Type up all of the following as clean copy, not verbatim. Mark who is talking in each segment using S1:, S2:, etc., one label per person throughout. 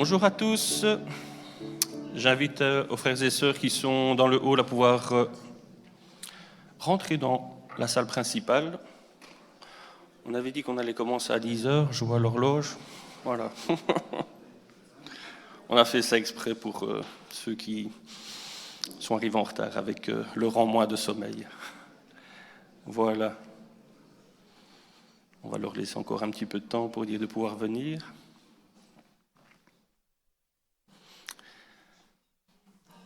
S1: Bonjour à tous. J'invite aux frères et sœurs qui sont dans le hall à pouvoir rentrer dans la salle principale. On avait dit qu'on allait commencer à 10h, je vois l'horloge. Voilà. On a fait ça exprès pour ceux qui sont arrivés en retard avec leur en moins de sommeil. Voilà. On va leur laisser encore un petit peu de temps pour dire de pouvoir venir.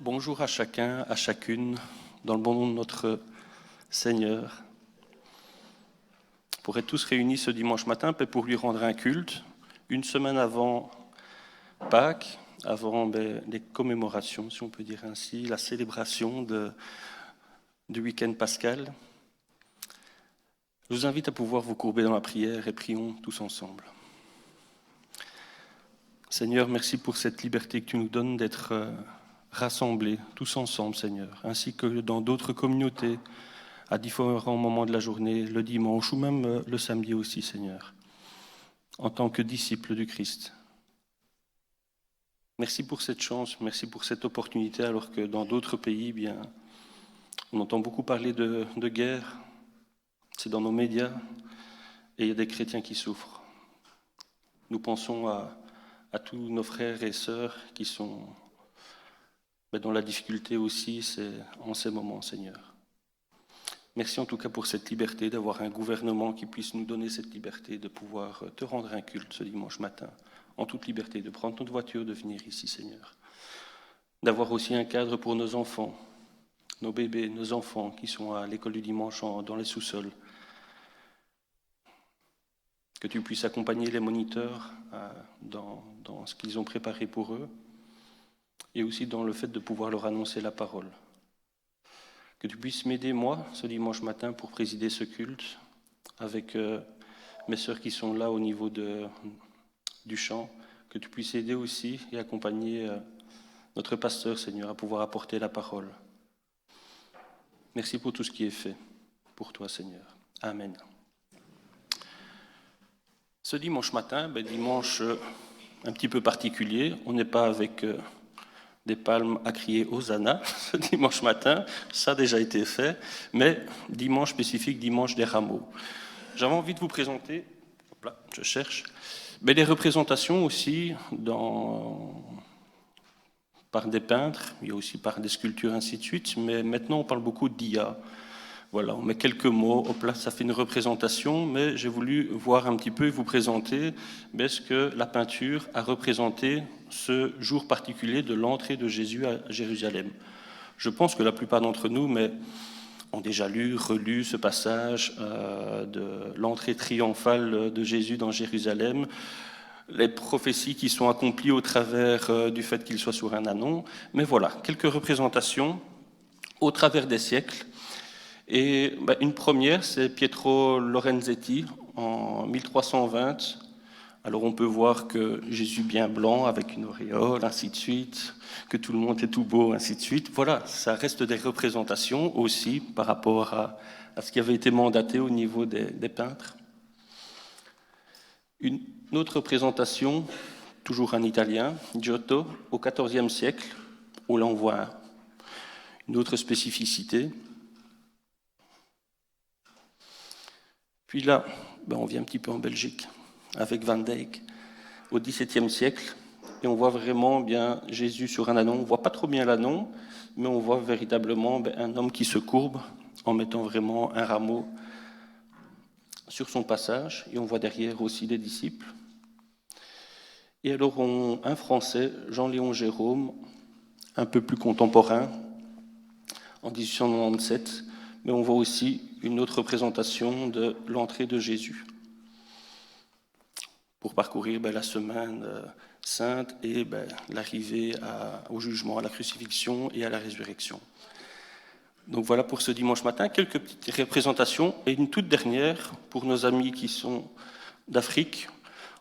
S1: Bonjour à chacun, à chacune, dans le bon nom de notre Seigneur, pour être tous réunis ce dimanche matin, pour lui rendre un culte, une semaine avant Pâques, avant les commémorations, si on peut dire ainsi, la célébration du week-end pascal. Je vous invite à pouvoir vous courber dans la prière et prions tous ensemble. Seigneur, merci pour cette liberté que tu nous donnes d'être rassemblés tous ensemble, Seigneur, ainsi que dans d'autres communautés, à différents moments de la journée, le dimanche ou même le samedi aussi, Seigneur, en tant que disciples du Christ. Merci pour cette chance, merci pour cette opportunité, alors que dans d'autres pays, bien, on entend beaucoup parler de guerre, c'est dans nos médias, et il y a des chrétiens qui souffrent. Nous pensons à tous nos frères et sœurs qui sont dans la difficulté aussi, c'est en ces moments, Seigneur. Merci en tout cas pour cette liberté, d'avoir un gouvernement qui puisse nous donner cette liberté de pouvoir te rendre un culte ce dimanche matin, en toute liberté, de prendre notre voiture, de venir ici, Seigneur. D'avoir aussi un cadre pour nos enfants, nos bébés, nos enfants qui sont à l'école du dimanche dans les sous-sols. Que tu puisses accompagner les moniteurs dans ce qu'ils ont préparé pour eux, et aussi dans le fait de pouvoir leur annoncer la parole. Que tu puisses m'aider, moi, ce dimanche matin, pour présider ce culte, avec mes sœurs qui sont là au niveau du chant, que tu puisses aider aussi et accompagner notre pasteur, Seigneur, à pouvoir apporter la parole. Merci pour tout ce qui est fait pour toi, Seigneur. Amen. Ce dimanche matin, dimanche un petit peu particulier, on n'est pas avec des palmes à crier Hosanna ce dimanche matin, ça a déjà été fait, mais dimanche spécifique, dimanche des rameaux. J'avais envie de vous présenter, hop là, je cherche, mais des représentations aussi par des peintres, il y a aussi par des sculptures, ainsi de suite, mais maintenant on parle beaucoup d'IA. Voilà, on met quelques mots, hop là, ça fait une représentation, mais j'ai voulu voir un petit peu et vous présenter ce que la peinture a représenté ce jour particulier de l'entrée de Jésus à Jérusalem. Je pense que la plupart d'entre nous ont déjà relu ce passage de l'entrée triomphale de Jésus dans Jérusalem, les prophéties qui sont accomplies au travers du fait qu'il soit sur un ânon. Mais voilà, quelques représentations au travers des siècles. Et une première, c'est Pietro Lorenzetti en 1320. Alors on peut voir que Jésus bien blanc avec une auréole, ainsi de suite, que tout le monde est tout beau, ainsi de suite. Voilà, ça reste des représentations aussi par rapport à ce qui avait été mandaté au niveau des peintres. Une autre représentation, toujours un Italien, Giotto, au XIVe siècle, où l'on voit une autre spécificité. Puis là, on vient un petit peu en Belgique, avec Van Dyck, au XVIIe siècle, et on voit vraiment bien Jésus sur un ânon. On ne voit pas trop bien l'ânon, mais on voit véritablement un homme qui se courbe en mettant vraiment un rameau sur son passage, et on voit derrière aussi des disciples. Et alors un Français, Jean-Léon Gérôme, un peu plus contemporain, en 1897, mais on voit aussi une autre représentation de l'entrée de Jésus pour parcourir la semaine sainte et l'arrivée au jugement, à la crucifixion et à la résurrection. Donc voilà pour ce dimanche matin, quelques petites représentations et une toute dernière pour nos amis qui sont d'Afrique.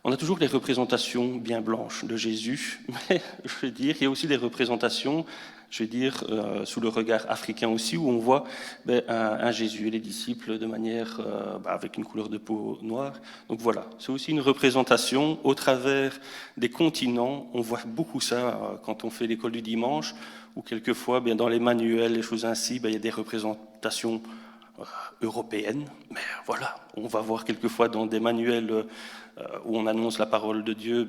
S1: On a toujours des représentations bien blanches de Jésus, mais je veux dire, il y a aussi des représentations, je veux dire, sous le regard africain aussi, où on voit un Jésus et les disciples de manière, avec une couleur de peau noire. Donc voilà, c'est aussi une représentation au travers des continents. On voit beaucoup ça quand on fait l'école du dimanche, où quelquefois, dans les manuels, les choses ainsi, il y a des représentations européenne, mais voilà, on va voir quelquefois dans des manuels où on annonce la parole de Dieu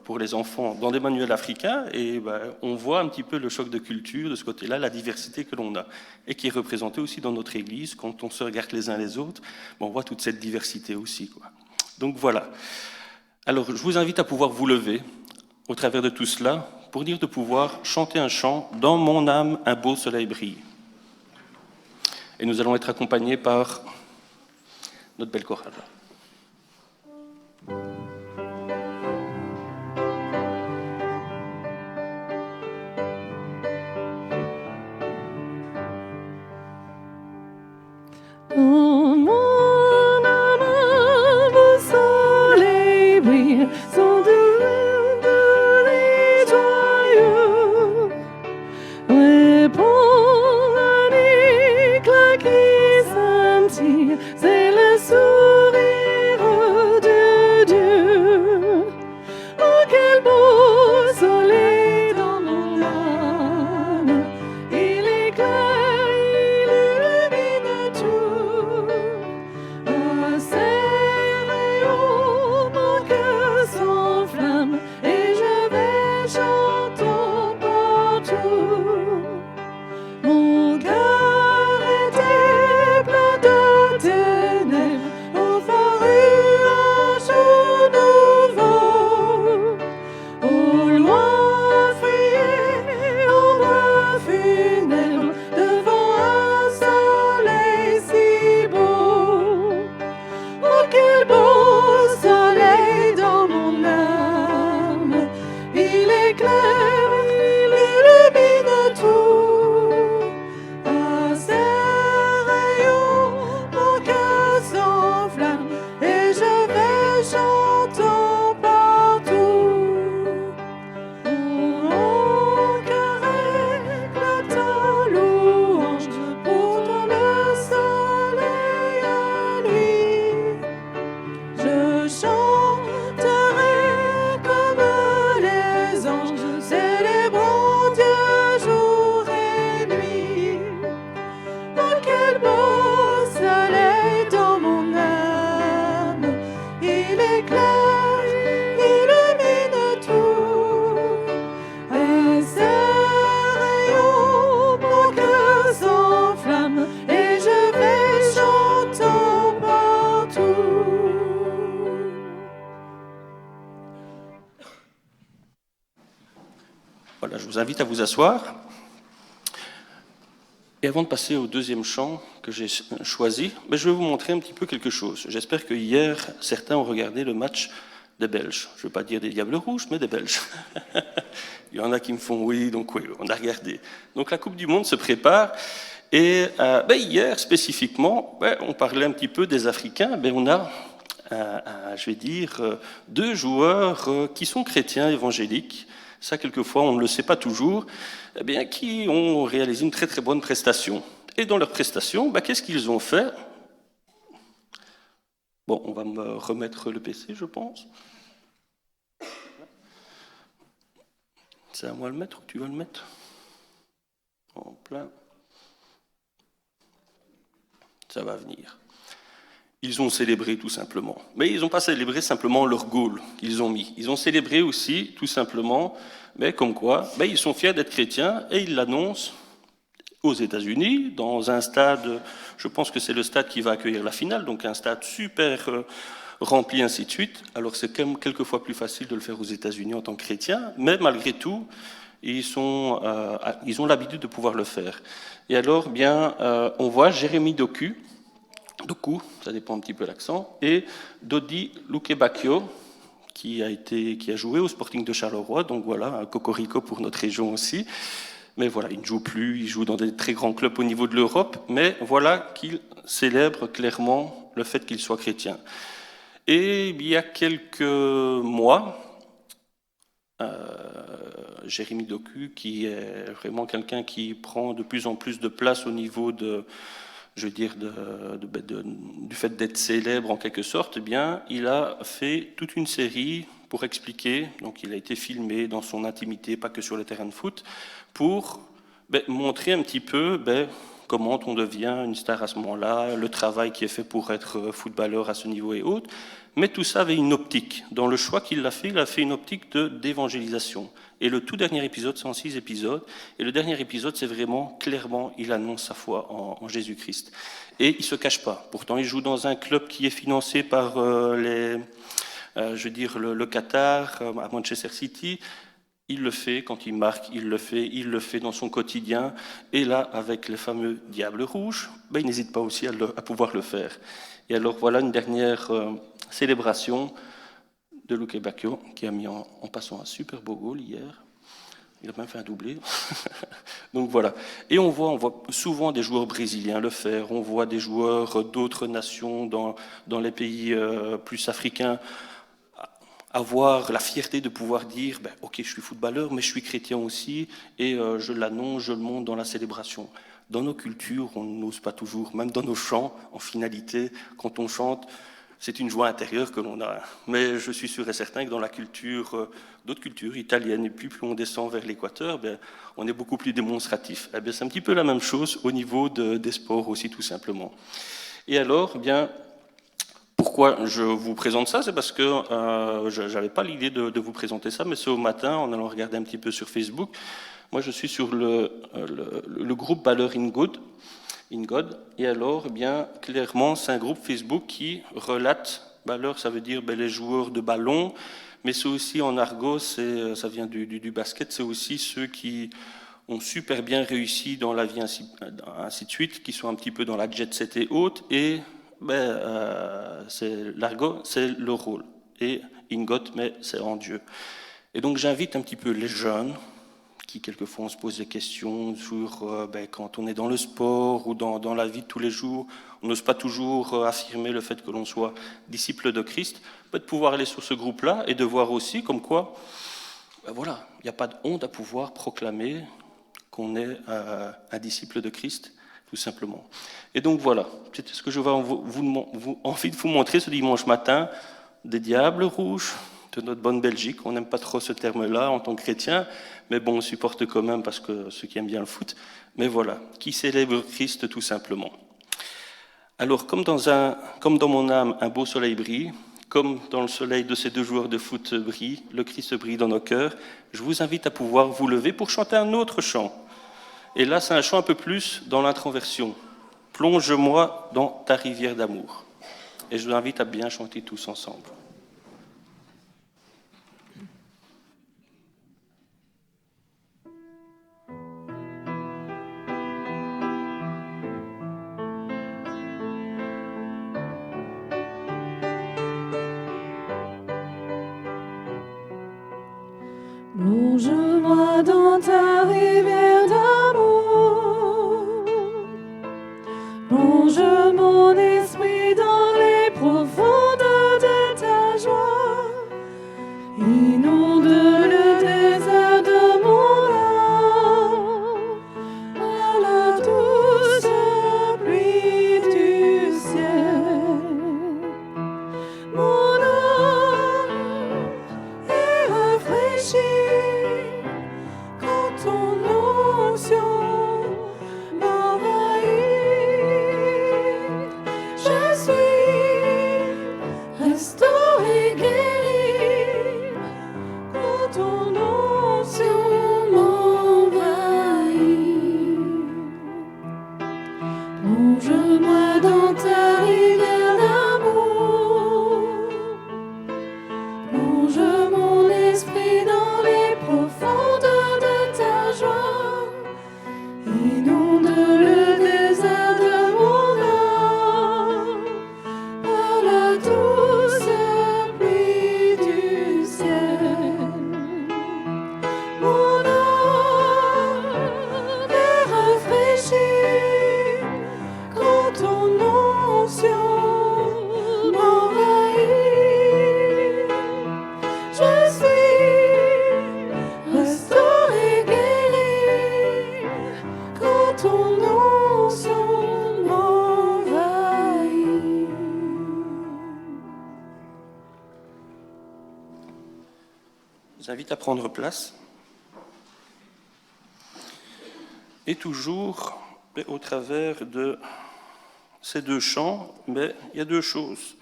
S1: pour les enfants, dans des manuels africains, et on voit un petit peu le choc de culture de ce côté-là, la diversité que l'on a, et qui est représentée aussi dans notre Église, quand on se regarde les uns les autres, on voit toute cette diversité aussi, quoi. Donc voilà. Alors, je vous invite à pouvoir vous lever, au travers de tout cela, pour dire de pouvoir chanter un chant « Dans mon âme, un beau soleil brille ». Et nous allons être accompagnés par notre belle chorale.
S2: Dans mon âme, un beau soleil brille, son doux et joyeux, répond un éclat qui scintille, c'est le sourire de Dieu. Oh, quel beau soleil dans mon âme, il éclaire, il illumine tout. Oh, ses rayons, mon cœur s'enflamme, et je vais chantant partout. Mon cœur était plein de ténèbres, au parut un jour nouveau. Au loin fuyait ombre funèbre, devant un soleil si beau. Oh, quel beau soleil dans mon âme, il éclaire, il illumine tout. À ses rayons, mon cœur s'enflamme, et je vais chantant partout. Mon cœur éclate en louange pour toi le soleil à lui. Je chanterai comme les anges, célébrant Dieu jour et nuit. Oh, quel beau soleil dans mon âme, il éclaire, illumine tout. Et ses rayons, mon cœur s'enflamme, et je vais chantant partout.
S1: Voilà, je vous invite à vous asseoir. Et avant de passer au deuxième chant que j'ai choisi, je vais vous montrer un petit peu quelque chose. J'espère que hier, certains ont regardé le match des Belges. Je ne veux pas dire des Diables Rouges, mais des Belges. Il y en a qui me font oui, donc oui, on a regardé. Donc la Coupe du Monde se prépare. Et hier, spécifiquement, on parlait un petit peu des Africains. On a, je vais dire, deux joueurs qui sont chrétiens évangéliques. Ça, quelquefois, on ne le sait pas toujours, qui ont réalisé une très très bonne prestation. Et dans leur prestation, qu'est-ce qu'ils ont fait? Bon, on va me remettre le PC, je pense. C'est à moi de le mettre ou tu vas le mettre? En plein. Ça va venir. Ils ont célébré tout simplement. Mais ils n'ont pas célébré simplement leur goal qu'ils ont mis. Ils ont célébré aussi, tout simplement, comme quoi, ils sont fiers d'être chrétiens et ils l'annoncent aux États-Unis, dans un stade, je pense que c'est le stade qui va accueillir la finale, donc un stade super rempli, ainsi de suite. Alors c'est quand même quelquefois plus facile de le faire aux États-Unis en tant que chrétien, mais malgré tout, ils ont l'habitude de pouvoir le faire. Et alors, on voit Jérémy Doku, ça dépend un petit peu l'accent, et Dodi Lukebakio, qui a joué au Sporting de Charleroi, donc voilà, un cocorico pour notre région aussi. Mais voilà, il ne joue plus, il joue dans des très grands clubs au niveau de l'Europe, mais voilà qu'il célèbre clairement le fait qu'il soit chrétien. Et il y a quelques mois, Jérémy Doku, qui est vraiment quelqu'un qui prend de plus en plus de place au niveau de, je veux dire, du fait d'être célèbre en quelque sorte, eh bien, il a fait toute une série pour expliquer, donc il a été filmé dans son intimité, pas que sur le terrain de foot, pour montrer un petit peu comment on devient une star à ce moment-là, le travail qui est fait pour être footballeur à ce niveau et autres. Mais tout ça avait une optique. Dans le choix qu'il a fait une optique d'évangélisation. Et le tout dernier épisode, c'est en 6 épisodes. Et le dernier épisode, c'est vraiment, clairement, il annonce sa foi en Jésus-Christ. Et il ne se cache pas. Pourtant, il joue dans un club qui est financé par le Qatar, à Manchester City. Il le fait quand il marque, il le fait dans son quotidien. Et là, avec les fameux Diables Rouges, il n'hésite pas aussi à pouvoir le faire. Et alors, voilà une dernière célébration de Luque Bacchio, qui a mis en passant un super beau goal hier. Il a même fait un doublé. Donc voilà. Et on voit souvent des joueurs brésiliens le faire, on voit des joueurs d'autres nations dans les pays plus africains avoir la fierté de pouvoir dire ok, je suis footballeur, mais je suis chrétien aussi, et je l'annonce, je le montre dans la célébration. Dans nos cultures, on n'ose pas toujours, même dans nos chants, en finalité, quand on chante, c'est une joie intérieure que l'on a. Mais je suis sûr et certain que dans la culture, d'autres cultures italiennes, et puis plus on descend vers l'équateur, on est beaucoup plus démonstratif. C'est un petit peu la même chose au niveau des sports aussi, tout simplement. Et alors, pourquoi je vous présente ça? C'est parce que je n'avais pas l'idée de vous présenter ça, mais ce matin, en allant regarder un petit peu sur Facebook, moi je suis sur le groupe Balleur in God. Et alors, clairement, c'est un groupe Facebook qui relate, balleur, ça veut dire les joueurs de ballon, mais c'est aussi en argot, ça vient du basket, c'est aussi ceux qui ont super bien réussi dans la vie, ainsi de suite, qui sont un petit peu dans la jet set et autres, et c'est l'argot, c'est le rôle, et in God, mais c'est en Dieu. Et donc j'invite un petit peu les jeunes, qui quelquefois on se pose des questions sur quand on est dans le sport ou dans la vie de tous les jours, on n'ose pas toujours affirmer le fait que l'on soit disciple de Christ, de pouvoir aller sur ce groupe-là et de voir aussi comme quoi, il n'y a pas de honte à pouvoir proclamer qu'on est un disciple de Christ, tout simplement. Et donc voilà, c'est ce que je vais envie de vous montrer ce dimanche matin, des Diables Rouges, de notre bonne Belgique. On n'aime pas trop ce terme-là en tant que chrétien, mais bon, on supporte quand même parce que ceux qui aiment bien le foot. Mais voilà, qui célèbre Christ tout simplement. Alors, comme dans mon âme, un beau soleil brille, comme dans le soleil de ces deux joueurs de foot brille, le Christ brille dans nos cœurs, je vous invite à pouvoir vous lever pour chanter un autre chant. Et là, c'est un chant un peu plus dans l'introversion. Plonge-moi dans ta rivière d'amour. Et je vous invite à bien chanter tous ensemble.
S2: Plonge-moi dans ta rivière d'amour, plonge mon esprit dans les profondeurs de ta joie, inonde le désert de mon âme, à la douce pluie du ciel. Mon âme est rafraîchie quand ton onction m'envahit. Je suis restaurée, guérie quand ton onction m'envahit. Plonge-moi dans ta rivière d'amour, plonge mon esprit dans les profondeurs de ta joie, inonde le désert de mon âme, à la douce pluie du ciel. Mon âme est rafraîchie quand ton
S1: vous invite à prendre place. Et toujours, au travers de ces deux chants, il y a deux choses.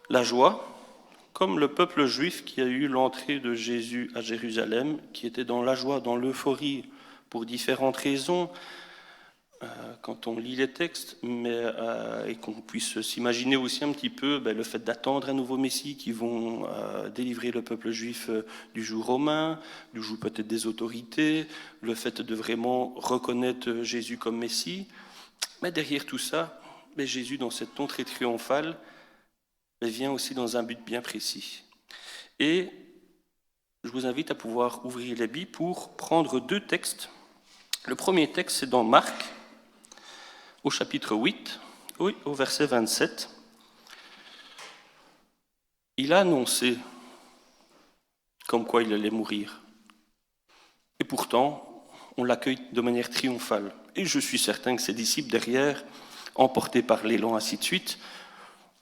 S1: La joie, comme le peuple juif qui a eu l'entrée de Jésus à Jérusalem, qui était dans la joie, dans l'euphorie, pour différentes raisons, quand on lit les textes, et qu'on puisse s'imaginer aussi un petit peu le fait d'attendre un nouveau Messie qui vont délivrer le peuple juif du joug romain, du joug peut-être des autorités, le fait de vraiment reconnaître Jésus comme Messie. Mais derrière tout ça, Jésus, dans cette entrée triomphale, vient aussi dans un but bien précis. Et je vous invite à pouvoir ouvrir les Bibles pour prendre deux textes. Le premier texte, c'est dans Marc, au chapitre 8, au verset 27. Il a annoncé comme quoi il allait mourir. Et pourtant, on l'accueille de manière triomphale. Et je suis certain que ses disciples derrière, emportés par l'élan, ainsi de suite,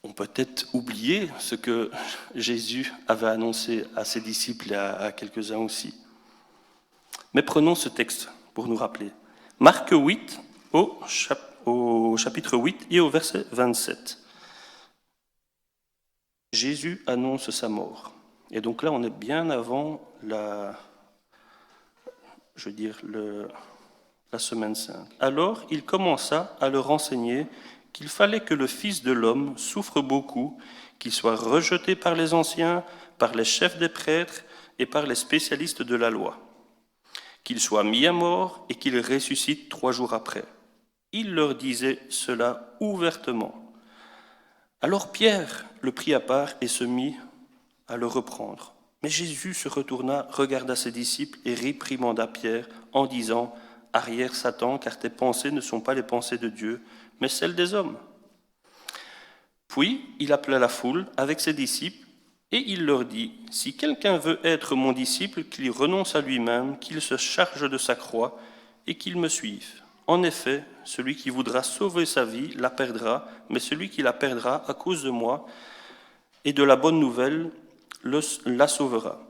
S1: ont peut-être oublié ce que Jésus avait annoncé à ses disciples et à quelques-uns aussi. Mais prenons ce texte pour nous rappeler. Marc 8, au chapitre 8 et au verset 27. Jésus annonce sa mort. Et donc là, on est bien avant la Semaine Sainte. Alors, il commença à leur enseigner qu'il fallait que le Fils de l'homme souffre beaucoup, qu'il soit rejeté par les anciens, par les chefs des prêtres et par les spécialistes de la loi, qu'il soit mis à mort et qu'il ressuscite 3 jours après. Il leur disait cela ouvertement. Alors Pierre le prit à part et se mit à le reprendre. Mais Jésus se retourna, regarda ses disciples et réprimanda Pierre en disant « Arrière Satan, car tes pensées ne sont pas les pensées de Dieu, mais celles des hommes. » Puis il appela la foule avec ses disciples et il leur dit « Si quelqu'un veut être mon disciple, qu'il renonce à lui-même, qu'il se charge de sa croix et qu'il me suive. En effet, celui qui voudra sauver sa vie la perdra, mais celui qui la perdra à cause de moi et de la bonne nouvelle la sauvera.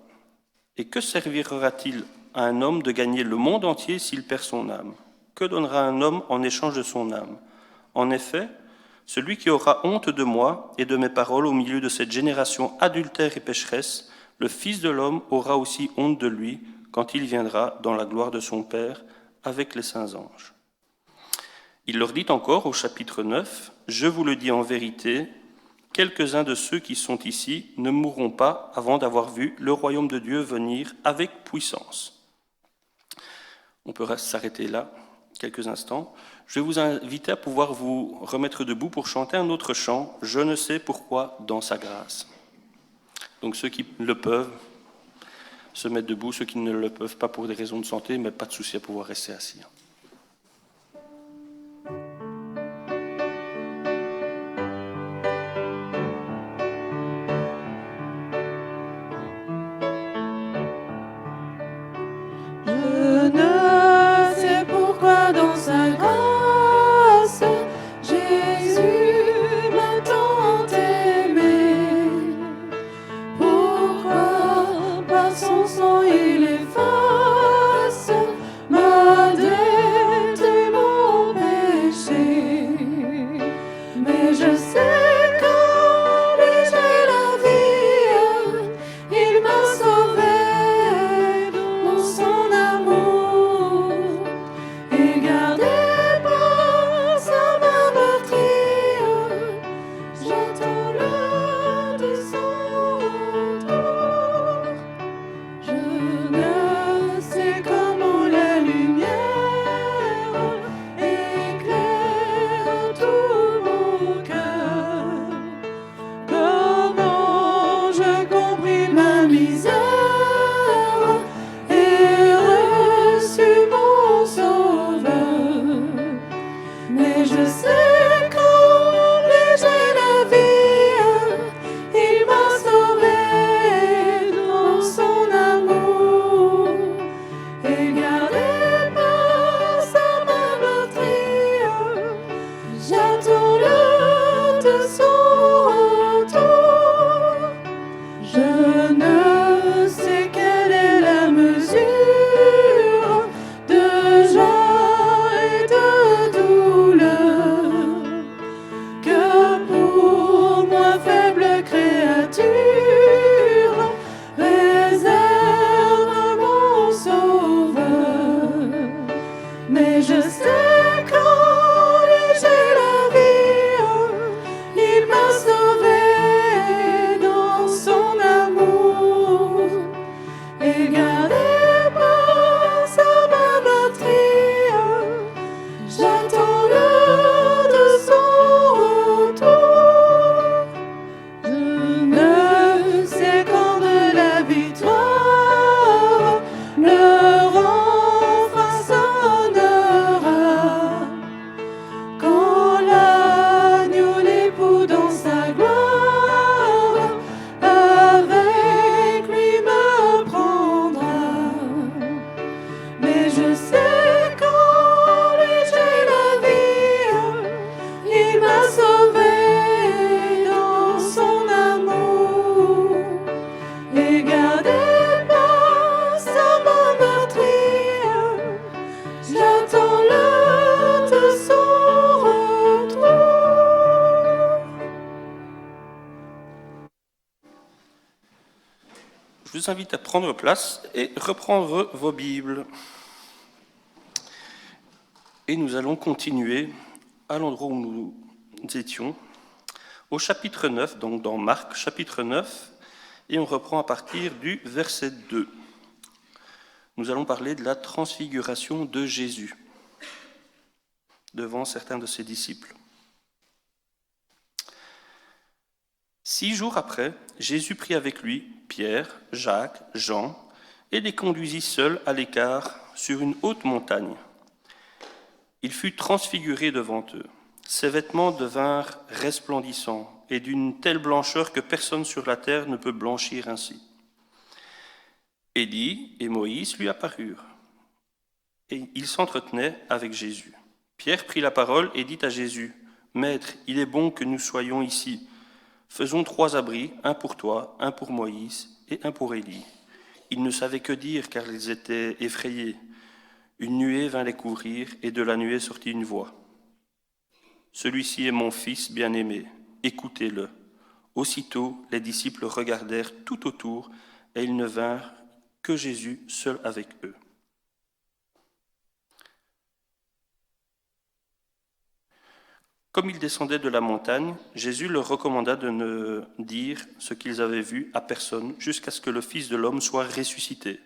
S1: Et que servira-t-il à un homme de gagner le monde entier s'il perd son âme? Que donnera un homme en échange de son âme? En effet, celui qui aura honte de moi et de mes paroles au milieu de cette génération adultère et pécheresse, le Fils de l'homme aura aussi honte de lui quand il viendra dans la gloire de son Père avec les saints anges. » Il leur dit encore au chapitre 9, « Je vous le dis en vérité, quelques-uns de ceux qui sont ici ne mourront pas avant d'avoir vu le royaume de Dieu venir avec puissance. » On peut s'arrêter là quelques instants. Je vais vous inviter à pouvoir vous remettre debout pour chanter un autre chant, « Je ne sais pourquoi dans sa grâce ». Donc ceux qui le peuvent, se mettre debout, ceux qui ne le peuvent pas pour des raisons de santé, mais pas de souci à pouvoir rester assis.
S2: Cœur.
S1: Je vous invite à prendre place et reprendre vos Bibles. Et nous allons continuer à l'endroit où nous étions, au chapitre 9, donc dans Marc, chapitre 9, et on reprend à partir du verset 2. Nous allons parler de la transfiguration de Jésus devant certains de ses disciples. 6 jours après, Jésus prit avec lui Pierre, Jacques, Jean, et les conduisit seuls à l'écart sur une haute montagne. Il fut transfiguré devant eux. Ses vêtements devinrent resplendissants et d'une telle blancheur que personne sur la terre ne peut blanchir ainsi. Élie et Moïse lui apparurent, et ils s'entretenaient avec Jésus. Pierre prit la parole et dit à Jésus, « Maître, il est bon que nous soyons ici. Faisons 3 abris, un pour toi, un pour Moïse et un pour Élie. » Ils ne savaient que dire car ils étaient effrayés. Une nuée vint les couvrir et de la nuée sortit une voix. « Celui-ci est mon fils bien-aimé, écoutez-le. » Aussitôt, les disciples regardèrent tout autour et ils ne vinrent que Jésus seul avec eux. Comme ils descendaient de la montagne, Jésus leur recommanda de ne dire ce qu'ils avaient vu à personne jusqu'à ce que le Fils de l'homme soit ressuscité.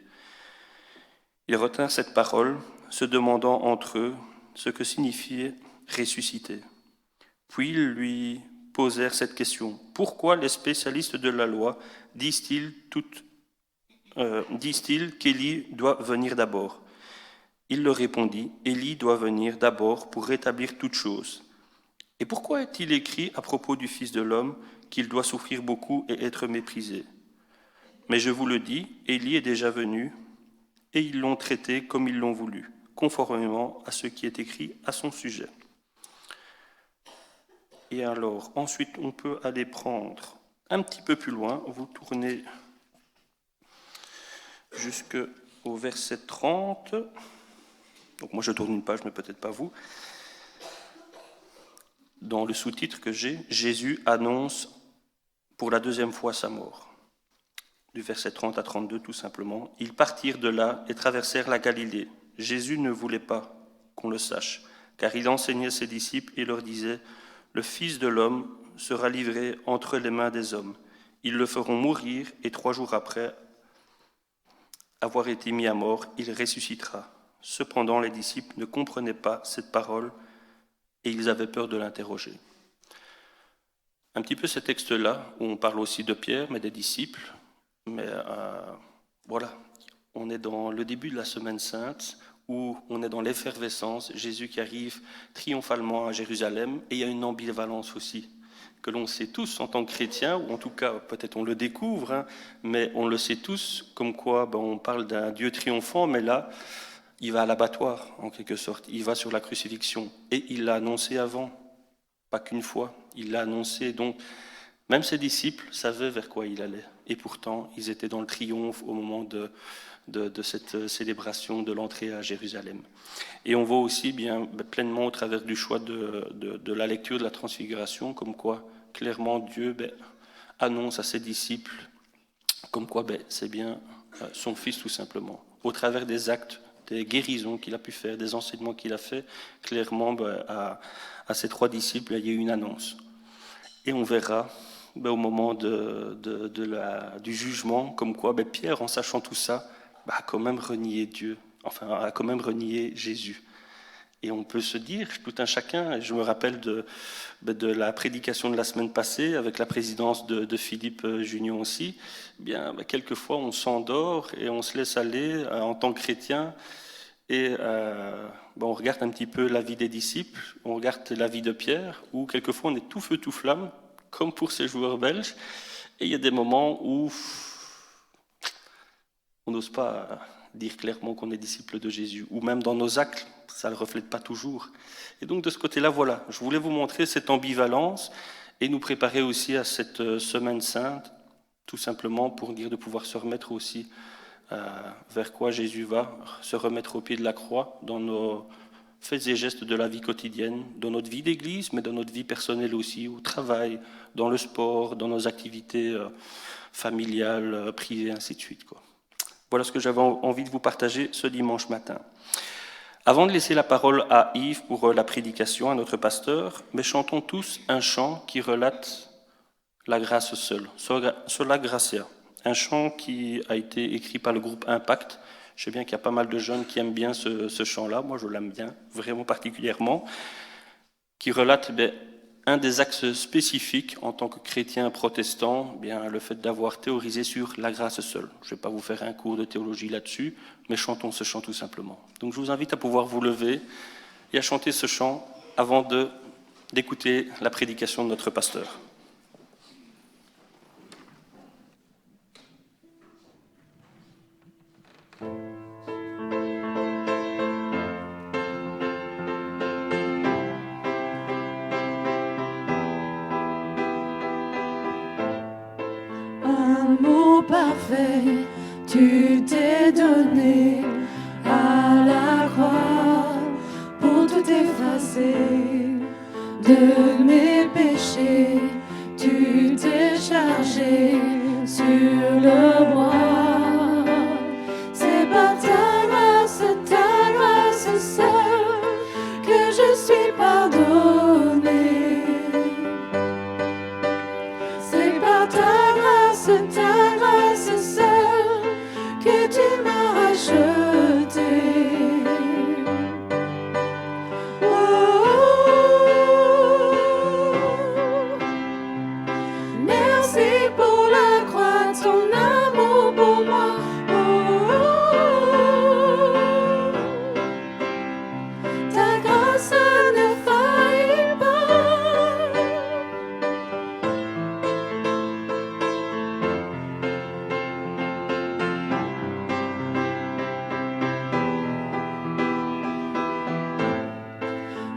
S1: Ils retinrent cette parole, se demandant entre eux ce que signifiait ressusciter. Puis ils lui posèrent cette question. « Pourquoi les spécialistes de la loi disent-ils qu'Élie doit venir d'abord ?» Il leur répondit, « Élie doit venir d'abord pour rétablir toutes choses. Et pourquoi est-il écrit à propos du Fils de l'homme qu'il doit souffrir beaucoup et être méprisé ? Mais je vous le dis, Élie est déjà venu, et ils l'ont traité comme ils l'ont voulu, conformément à ce qui est écrit à son sujet. » Et alors, ensuite, on peut aller prendre un petit peu plus loin, vous tournez jusqu'au verset 30. Donc moi je tourne une page, mais peut-être pas vous. Dans le sous-titre que j'ai, Jésus annonce pour la 2e fois sa mort. Du verset 30 à 32, tout simplement. Ils partirent de là et traversèrent la Galilée. Jésus ne voulait pas qu'on le sache, car il enseignait ses disciples et leur disait « Le Fils de l'homme sera livré entre les mains des hommes. Ils le feront mourir et 3 jours après avoir été mis à mort, il ressuscitera. » Cependant, les disciples ne comprenaient pas cette parole et ils avaient peur de l'interroger. Un petit peu ce texte-là, où on parle aussi de Pierre, mais des disciples. Mais voilà, on est dans le début de la Semaine Sainte, où on est dans l'effervescence, Jésus qui arrive triomphalement à Jérusalem, et il y a une ambivalence aussi, que l'on sait tous en tant que chrétiens, ou en tout cas, peut-être on le découvre, mais on le sait tous, comme quoi on parle d'un Dieu triomphant, mais là, il va à l'abattoir, en quelque sorte. Il va sur la crucifixion. Et il l'a annoncé avant, pas qu'une fois. Il l'a annoncé. Donc, même ses disciples savaient vers quoi il allait. Et pourtant, ils étaient dans le triomphe au moment de cette célébration de l'entrée à Jérusalem. Et on voit aussi bien pleinement au travers du choix de la lecture de la transfiguration, comme quoi, clairement, Dieu annonce à ses disciples, comme quoi c'est bien son Fils tout simplement. Au travers des actes, des guérisons qu'il a pu faire, des enseignements qu'il a fait, clairement, à ses 3 disciples, il y a eu une annonce. Et on verra au moment du jugement, comme quoi Pierre, en sachant tout ça, a quand même renié Dieu, enfin a quand même renié Jésus. Et on peut se dire, tout un chacun, je me rappelle de la prédication de la semaine passée, avec la présidence de Philippe Junion aussi, quelquefois on s'endort et on se laisse aller en tant que chrétien, et on regarde un petit peu la vie des disciples, on regarde la vie de Pierre, où quelquefois on est tout feu, tout flamme, comme pour ces joueurs belges, et il y a des moments où on n'ose pas dire clairement qu'on est disciple de Jésus, ou même dans nos actes, ça ne le reflète pas toujours. Et donc de ce côté-là, voilà, je voulais vous montrer cette ambivalence et nous préparer aussi à cette semaine sainte, tout simplement pour dire de pouvoir se remettre aussi vers quoi Jésus va, se remettre au pied de la croix dans nos faits et gestes de la vie quotidienne, dans notre vie d'église, mais dans notre vie personnelle aussi, au travail, dans le sport, dans nos activités familiale, privée, ainsi de suite, quoi. Voilà ce que j'avais envie de vous partager ce dimanche matin. Avant de laisser la parole à Yves pour la prédication, à notre pasteur, mais chantons tous un chant qui relate la grâce seule, Sola Gratia, un chant qui a été écrit par le groupe Impact. Je sais bien qu'il y a pas mal de jeunes qui aiment bien ce chant-là, moi je l'aime bien, vraiment particulièrement, qui relate un des axes spécifiques en tant que chrétien protestant, le fait d'avoir théorisé sur la grâce seule. Je ne vais pas vous faire un cours de théologie là-dessus, mais chantons ce chant tout simplement. Donc je vous invite à pouvoir vous lever et à chanter ce chant avant d'écouter la prédication de notre pasteur.
S2: Amour parfait, tu t'es donné à la croix pour tout effacer. De mes péchés, tu t'es chargé sur le bois. C'est par ta grâce seule que je suis pardonné. C'est par ta grâce seule que tu m'as racheté. Merci pour la croix, ton amour pour moi. Ta grâce ne faillit pas.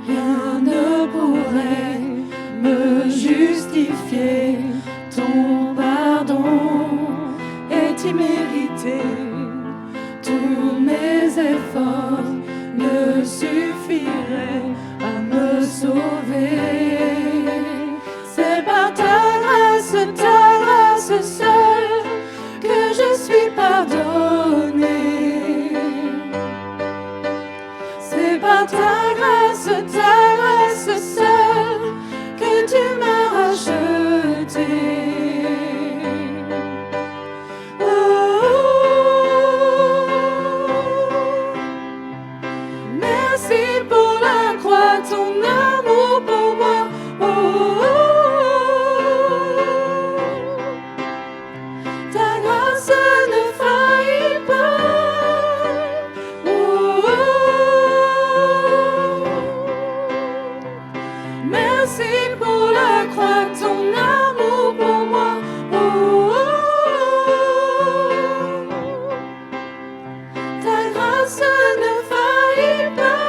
S2: Rien ne pourrait me justifier. Ton pardon est immérité. Tous mes efforts ne suffiraient à me sauver. C'est par ta grâce seule que je suis pardonné. C'est par ta grâce seule que tu m'as racheté. Merci pour la croix, ton amour pour moi. Ta grâce ne faillit pas. Merci pour la croix, ton amour pour moi. Ta grâce ne faillit pas.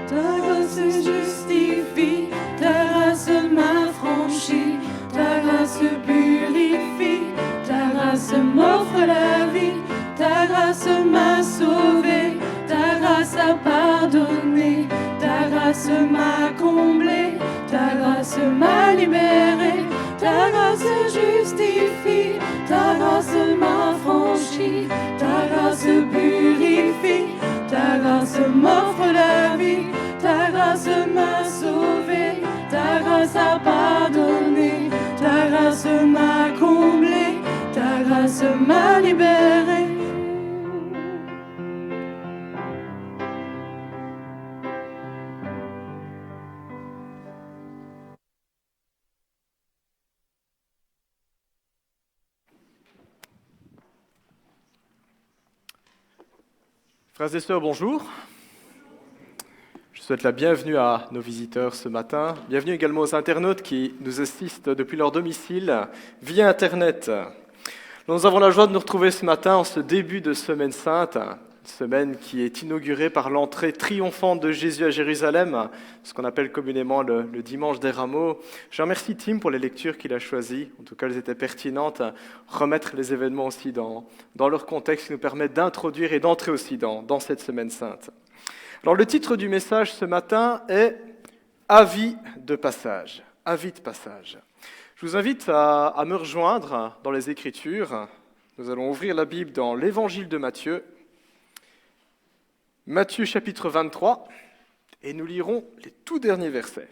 S2: Ta grâce justifie, ta grâce m'affranchit, ta grâce purifie, ta grâce m'offre la vie, ta grâce m'a sauvé, ta grâce a pardonné, ta grâce m'a comblé, ta grâce m'a libéré, ta grâce justifie, ta grâce m'affranchit, ta grâce purifie, ta grâce m'offre la vie, ta grâce m'a sauvé, ta grâce a pardonné, ta grâce m'a comblé, ta grâce m'a libéré.
S3: Frères et sœurs, bonjour. Je souhaite la bienvenue à nos visiteurs ce matin. Bienvenue également aux internautes qui nous assistent depuis leur domicile via Internet. Nous avons la joie de nous retrouver ce matin en ce début de Semaine Sainte, une semaine qui est inaugurée par l'entrée triomphante de Jésus à Jérusalem, ce qu'on appelle communément le dimanche des rameaux. Je remercie Tim pour les lectures qu'il a choisies, en tout cas elles étaient pertinentes, remettre les événements aussi dans leur contexte qui nous permet d'introduire et d'entrer aussi dans cette Semaine Sainte. Alors le titre du message ce matin est « Avis de passage ». Avis de passage. Je vous invite à me rejoindre dans les Écritures. Nous allons ouvrir la Bible dans l'Évangile de Matthieu, Matthieu chapitre 23, et nous lirons les tout derniers versets.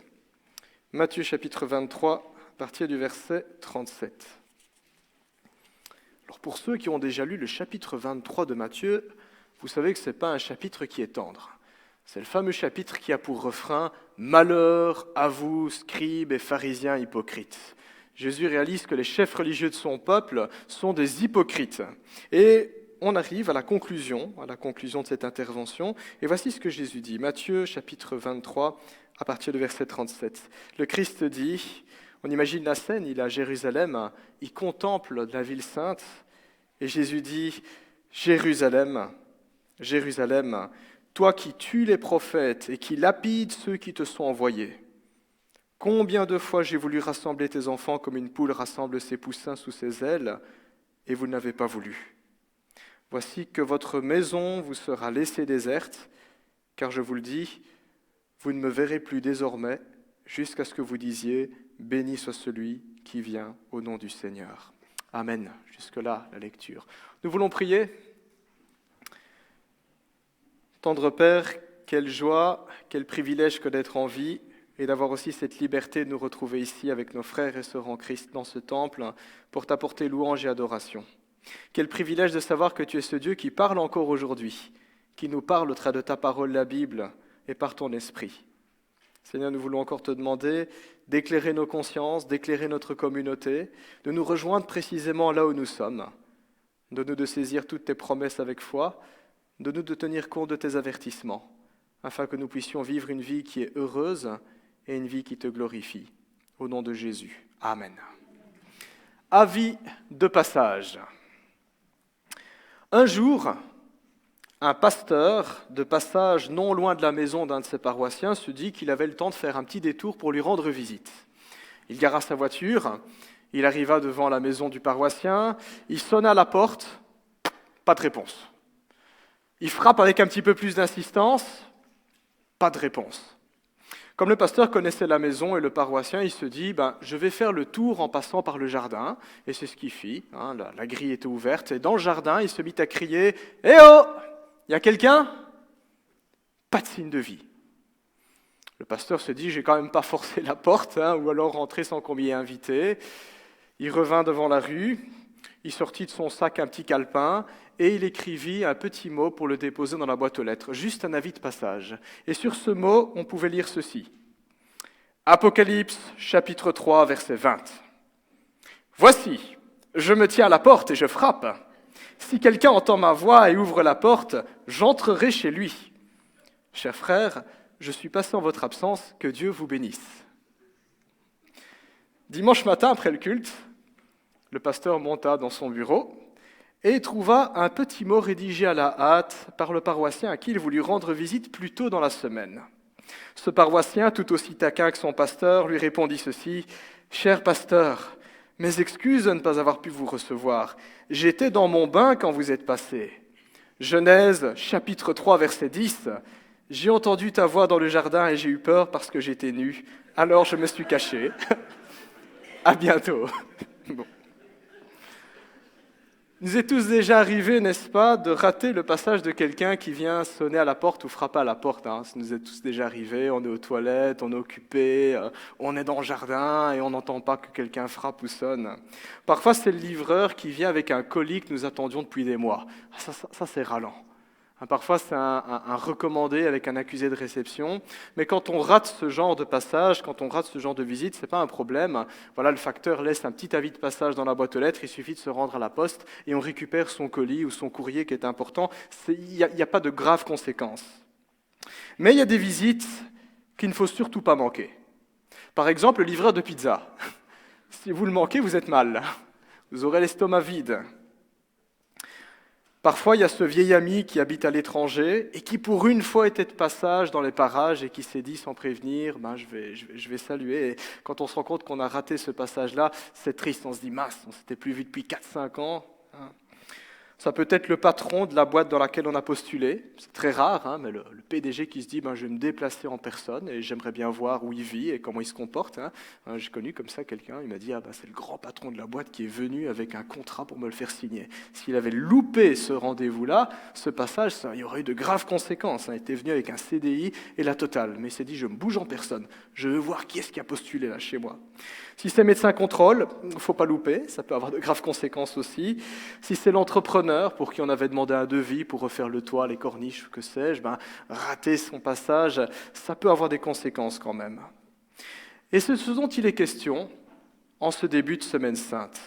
S3: Matthieu chapitre 23, à partir du verset 37. Alors pour ceux qui ont déjà lu le chapitre 23 de Matthieu, vous savez que ce n'est pas un chapitre qui est tendre. C'est le fameux chapitre qui a pour refrain « Malheur à vous, scribes et pharisiens hypocrites ». Jésus réalise que les chefs religieux de son peuple sont des hypocrites. Et on arrive à la conclusion de cette intervention. Et voici ce que Jésus dit. Matthieu, chapitre 23, à partir du verset 37. Le Christ dit, on imagine la scène, il est à Jérusalem, il contemple la ville sainte, et Jésus dit, « Jérusalem, Jérusalem, toi qui tues les prophètes et qui lapides ceux qui te sont envoyés. Combien de fois j'ai voulu rassembler tes enfants comme une poule rassemble ses poussins sous ses ailes, et vous n'avez pas voulu. Voici que votre maison vous sera laissée déserte, car je vous le dis, vous ne me verrez plus désormais, jusqu'à ce que vous disiez, béni soit celui qui vient au nom du Seigneur. » Amen. Jusque-là, la lecture. Nous voulons prier. Tendre Père, quelle joie, quel privilège que d'être en vie, et d'avoir aussi cette liberté de nous retrouver ici avec nos frères et sœurs en Christ dans ce temple pour t'apporter louange et adoration. Quel privilège de savoir que tu es ce Dieu qui parle encore aujourd'hui, qui nous parle au travers de ta parole, la Bible, et par ton esprit. Seigneur, nous voulons encore te demander d'éclairer nos consciences, d'éclairer notre communauté, de nous rejoindre précisément là où nous sommes, de nous de saisir toutes tes promesses avec foi, de nous de tenir compte de tes avertissements, afin que nous puissions vivre une vie qui est heureuse et une vie qui te glorifie. Au nom de Jésus. Amen. Avis de passage. Un jour, un pasteur de passage non loin de la maison d'un de ses paroissiens se dit qu'il avait le temps de faire un petit détour pour lui rendre visite. Il gara sa voiture, il arriva devant la maison du paroissien, il sonna à la porte, pas de réponse. Il frappe avec un petit peu plus d'insistance, pas de réponse. Comme le pasteur connaissait la maison et le paroissien, il se dit je vais faire le tour en passant par le jardin. Et c'est ce qu'il fit. La grille était ouverte. Et dans le jardin, il se mit à crier « Eh oh, il y a quelqu'un ?» Pas de signe de vie. Le pasteur se dit « J'ai quand même pas forcé la porte, ou alors rentrer sans qu'on m'y ait invité. » Il revint devant la rue. Il sortit de son sac un petit calepin et il écrivit un petit mot pour le déposer dans la boîte aux lettres, juste un avis de passage. Et sur ce mot, on pouvait lire ceci. Apocalypse, chapitre 3, verset 20. « Voici, je me tiens à la porte et je frappe. Si quelqu'un entend ma voix et ouvre la porte, j'entrerai chez lui. Chers frères, je suis passé en votre absence, que Dieu vous bénisse. » Dimanche matin, après le culte, le pasteur monta dans son bureau et trouva un petit mot rédigé à la hâte par le paroissien à qui il voulut rendre visite plus tôt dans la semaine. Ce paroissien, tout aussi taquin que son pasteur, lui répondit ceci : « Cher pasteur, mes excuses de ne pas avoir pu vous recevoir. J'étais dans mon bain quand vous êtes passé. Genèse, chapitre 3, verset 10. J'ai entendu ta voix dans le jardin et j'ai eu peur parce que j'étais nu. Alors je me suis caché. À bientôt. » Bon. Il nous est tous déjà arrivé, n'est-ce pas, de rater le passage de quelqu'un qui vient sonner à la porte ou frapper à la porte. Ça nous est tous déjà arrivé, on est aux toilettes, on est occupé, on est dans le jardin et on n'entend pas que quelqu'un frappe ou sonne. Parfois, c'est le livreur qui vient avec un colis que nous attendions depuis des mois. Ça c'est ralent. Parfois, c'est un recommandé avec un accusé de réception. Mais quand on rate ce genre de passage, quand on rate ce genre de visite, ce n'est pas un problème. Voilà, le facteur laisse un petit avis de passage dans la boîte aux lettres. Il suffit de se rendre à la poste et on récupère son colis ou son courrier qui est important. Il n'y a pas de graves conséquences. Mais il y a des visites qu'il ne faut surtout pas manquer. Par exemple, le livreur de pizza. Si vous le manquez, vous êtes mal. Vous aurez l'estomac vide. Parfois, il y a ce vieil ami qui habite à l'étranger et qui, pour une fois, était de passage dans les parages et qui s'est dit, sans prévenir, je vais saluer. Et quand on se rend compte qu'on a raté ce passage-là, c'est triste. On se dit, mince, on s'était plus vu depuis 4-5 ans. Ça peut être le patron de la boîte dans laquelle on a postulé. C'est très rare, hein, mais le PDG qui se dit je vais me déplacer en personne et j'aimerais bien voir où il vit et comment il se comporte. Hein. J'ai connu comme ça quelqu'un, il m'a dit c'est le grand patron de la boîte qui est venu avec un contrat pour me le faire signer. S'il avait loupé ce rendez-vous-là, ce passage, il y aurait eu de graves conséquences. Il était venu avec un CDI et la totale. Mais il s'est dit je me bouge en personne. Je veux voir qui est-ce qui a postulé là chez moi. Si c'est médecin contrôle, il ne faut pas louper, ça peut avoir de graves conséquences aussi. Si c'est l'entrepreneur pour qui on avait demandé un devis pour refaire le toit, les corniches, que sais-je, rater son passage, ça peut avoir des conséquences quand même. Et c'est ce dont il est question en ce début de Semaine Sainte.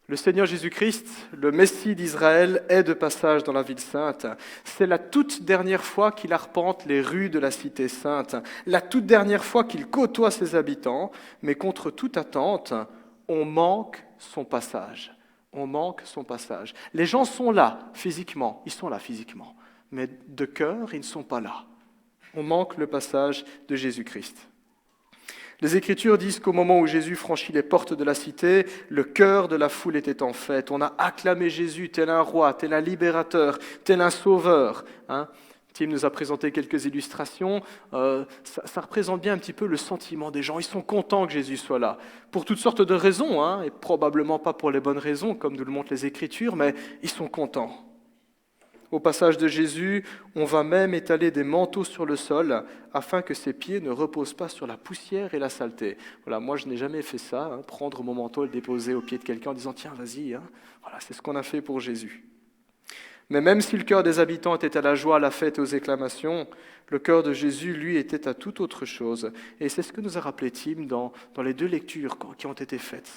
S3: Le Seigneur Jésus-Christ, le Messie d'Israël, est de passage dans la ville sainte. C'est la toute dernière fois qu'il arpente les rues de la cité sainte, la toute dernière fois qu'il côtoie ses habitants, mais contre toute attente, on manque son passage. On manque son passage. Les gens sont là physiquement, ils sont là physiquement, mais de cœur, ils ne sont pas là. On manque le passage de Jésus-Christ. Les Écritures disent qu'au moment où Jésus franchit les portes de la cité, le cœur de la foule était en fête. On a acclamé Jésus tel un roi, tel un libérateur, tel un sauveur. Tim nous a présenté quelques illustrations. Ça représente bien un petit peu le sentiment des gens. Ils sont contents que Jésus soit là, pour toutes sortes de raisons, et probablement pas pour les bonnes raisons, comme nous le montrent les Écritures, mais ils sont contents. Au passage de Jésus, on va même étaler des manteaux sur le sol afin que ses pieds ne reposent pas sur la poussière et la saleté. Voilà, moi je n'ai jamais fait ça, prendre mon manteau et le déposer au pied de quelqu'un en disant « Tiens, vas-y ». Voilà, c'est ce qu'on a fait pour Jésus. Mais même si le cœur des habitants était à la joie, à la fête et aux acclamations, le cœur de Jésus, lui, était à toute autre chose. Et c'est ce que nous a rappelé Tim dans les deux lectures qui ont été faites.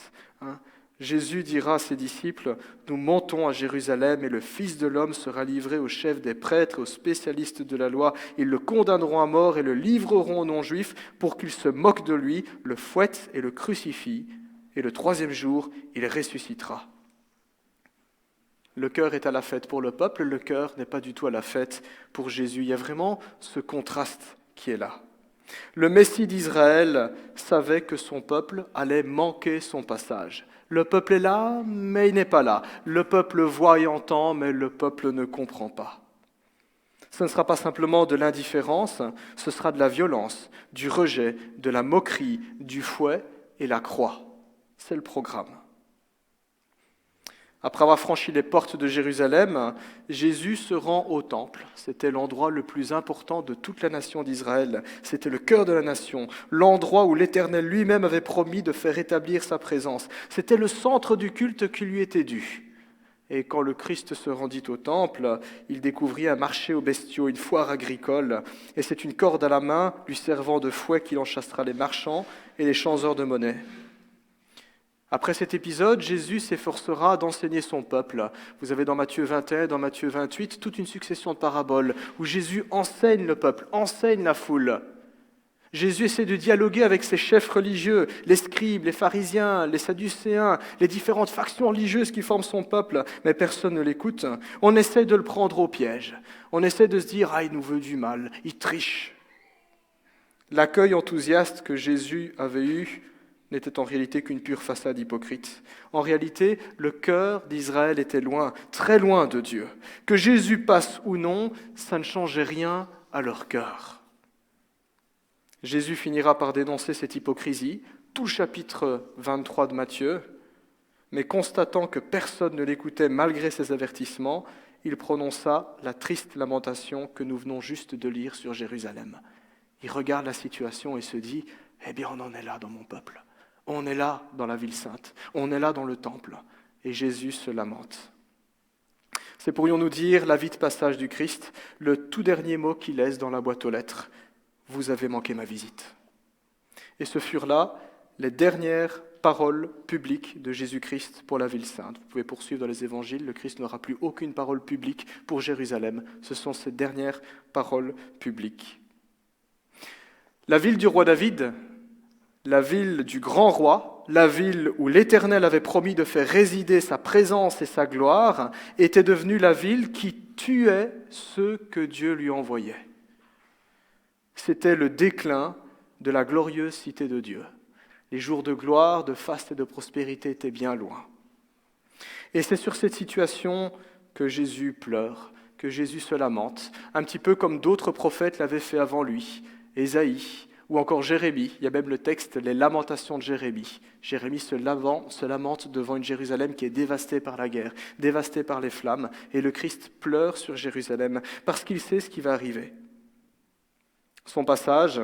S3: Jésus dira à ses disciples « Nous montons à Jérusalem et le Fils de l'homme sera livré aux chefs des prêtres et aux spécialistes de la loi. Ils le condamneront à mort et le livreront aux non-juifs pour qu'ils se moquent de lui, le fouettent et le crucifient. Et le troisième jour, il ressuscitera. » Le cœur est à la fête pour le peuple, le cœur n'est pas du tout à la fête pour Jésus. Il y a vraiment ce contraste qui est là. Le Messie d'Israël savait que son peuple allait manquer son passage. Le peuple est là, mais il n'est pas là. Le peuple voit et entend, mais le peuple ne comprend pas. Ce ne sera pas simplement de l'indifférence, ce sera de la violence, du rejet, de la moquerie, du fouet et la croix. C'est le programme. Après avoir franchi les portes de Jérusalem, Jésus se rend au temple. C'était l'endroit le plus important de toute la nation d'Israël. C'était le cœur de la nation, l'endroit où l'Éternel lui-même avait promis de faire établir sa présence. C'était le centre du culte qui lui était dû. Et quand le Christ se rendit au temple, il découvrit un marché aux bestiaux, une foire agricole. Et c'est une corde à la main, lui servant de fouet, qu'il enchâssera les marchands et les changeurs de monnaie. Après cet épisode, Jésus s'efforcera d'enseigner son peuple. Vous avez dans Matthieu 21 et dans Matthieu 28 toute une succession de paraboles où Jésus enseigne le peuple, enseigne la foule. Jésus essaie de dialoguer avec ses chefs religieux, les scribes, les pharisiens, les sadducéens, les différentes factions religieuses qui forment son peuple, mais personne ne l'écoute. On essaie de le prendre au piège. On essaie de se dire « Ah, il nous veut du mal, il triche ». L'accueil enthousiaste que Jésus avait eu n'était en réalité qu'une pure façade hypocrite. En réalité, le cœur d'Israël était loin, très loin de Dieu. Que Jésus passe ou non, ça ne changeait rien à leur cœur. Jésus finira par dénoncer cette hypocrisie, tout le chapitre 23 de Matthieu, mais constatant que personne ne l'écoutait malgré ses avertissements, il prononça la triste lamentation que nous venons juste de lire sur Jérusalem. Il regarde la situation et se dit « Eh bien, on en est là dans mon peuple. On est là dans la ville sainte. On est là dans le temple. » Et Jésus se lamente. C'est, pourrions-nous dire, la vie de passage du Christ, le tout dernier mot qu'il laisse dans la boîte aux lettres. « Vous avez manqué ma visite. » Et ce furent là les dernières paroles publiques de Jésus-Christ pour la ville sainte. Vous pouvez poursuivre dans les évangiles, le Christ n'aura plus aucune parole publique pour Jérusalem. Ce sont ses dernières paroles publiques. La ville du roi David, la ville du grand roi, la ville où l'Éternel avait promis de faire résider sa présence et sa gloire, était devenue la ville qui tuait ceux que Dieu lui envoyait. C'était le déclin de la glorieuse cité de Dieu. Les jours de gloire, de faste et de prospérité étaient bien loin. Et c'est sur cette situation que Jésus pleure, que Jésus se lamente, un petit peu comme d'autres prophètes l'avaient fait avant lui, Ésaïe ou encore Jérémie. Il y a même le texte, les lamentations de Jérémie. Jérémie se lamente devant une Jérusalem qui est dévastée par la guerre, dévastée par les flammes, et le Christ pleure sur Jérusalem parce qu'il sait ce qui va arriver. Son passage,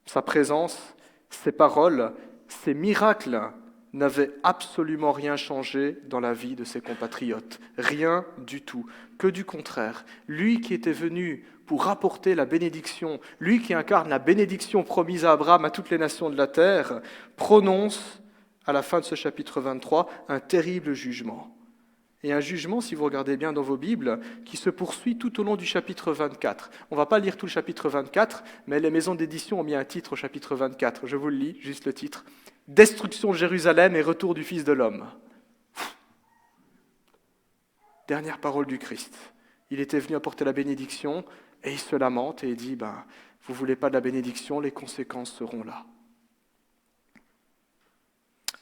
S3: sa présence, ses paroles, ses miracles n'avaient absolument rien changé dans la vie de ses compatriotes. Rien du tout, que du contraire. Lui qui était venu pour apporter la bénédiction, lui qui incarne la bénédiction promise à Abraham à toutes les nations de la terre, prononce, à la fin de ce chapitre 23, un terrible jugement. Et un jugement, si vous regardez bien dans vos Bibles, qui se poursuit tout au long du chapitre 24. On ne va pas lire tout le chapitre 24, mais les maisons d'édition ont mis un titre au chapitre 24. Je vous le lis, juste le titre. « Destruction de Jérusalem et retour du Fils de l'homme ». Dernière parole du Christ. Il était venu apporter la bénédiction et il se lamente et il dit « vous ne voulez pas de la bénédiction, les conséquences seront là ».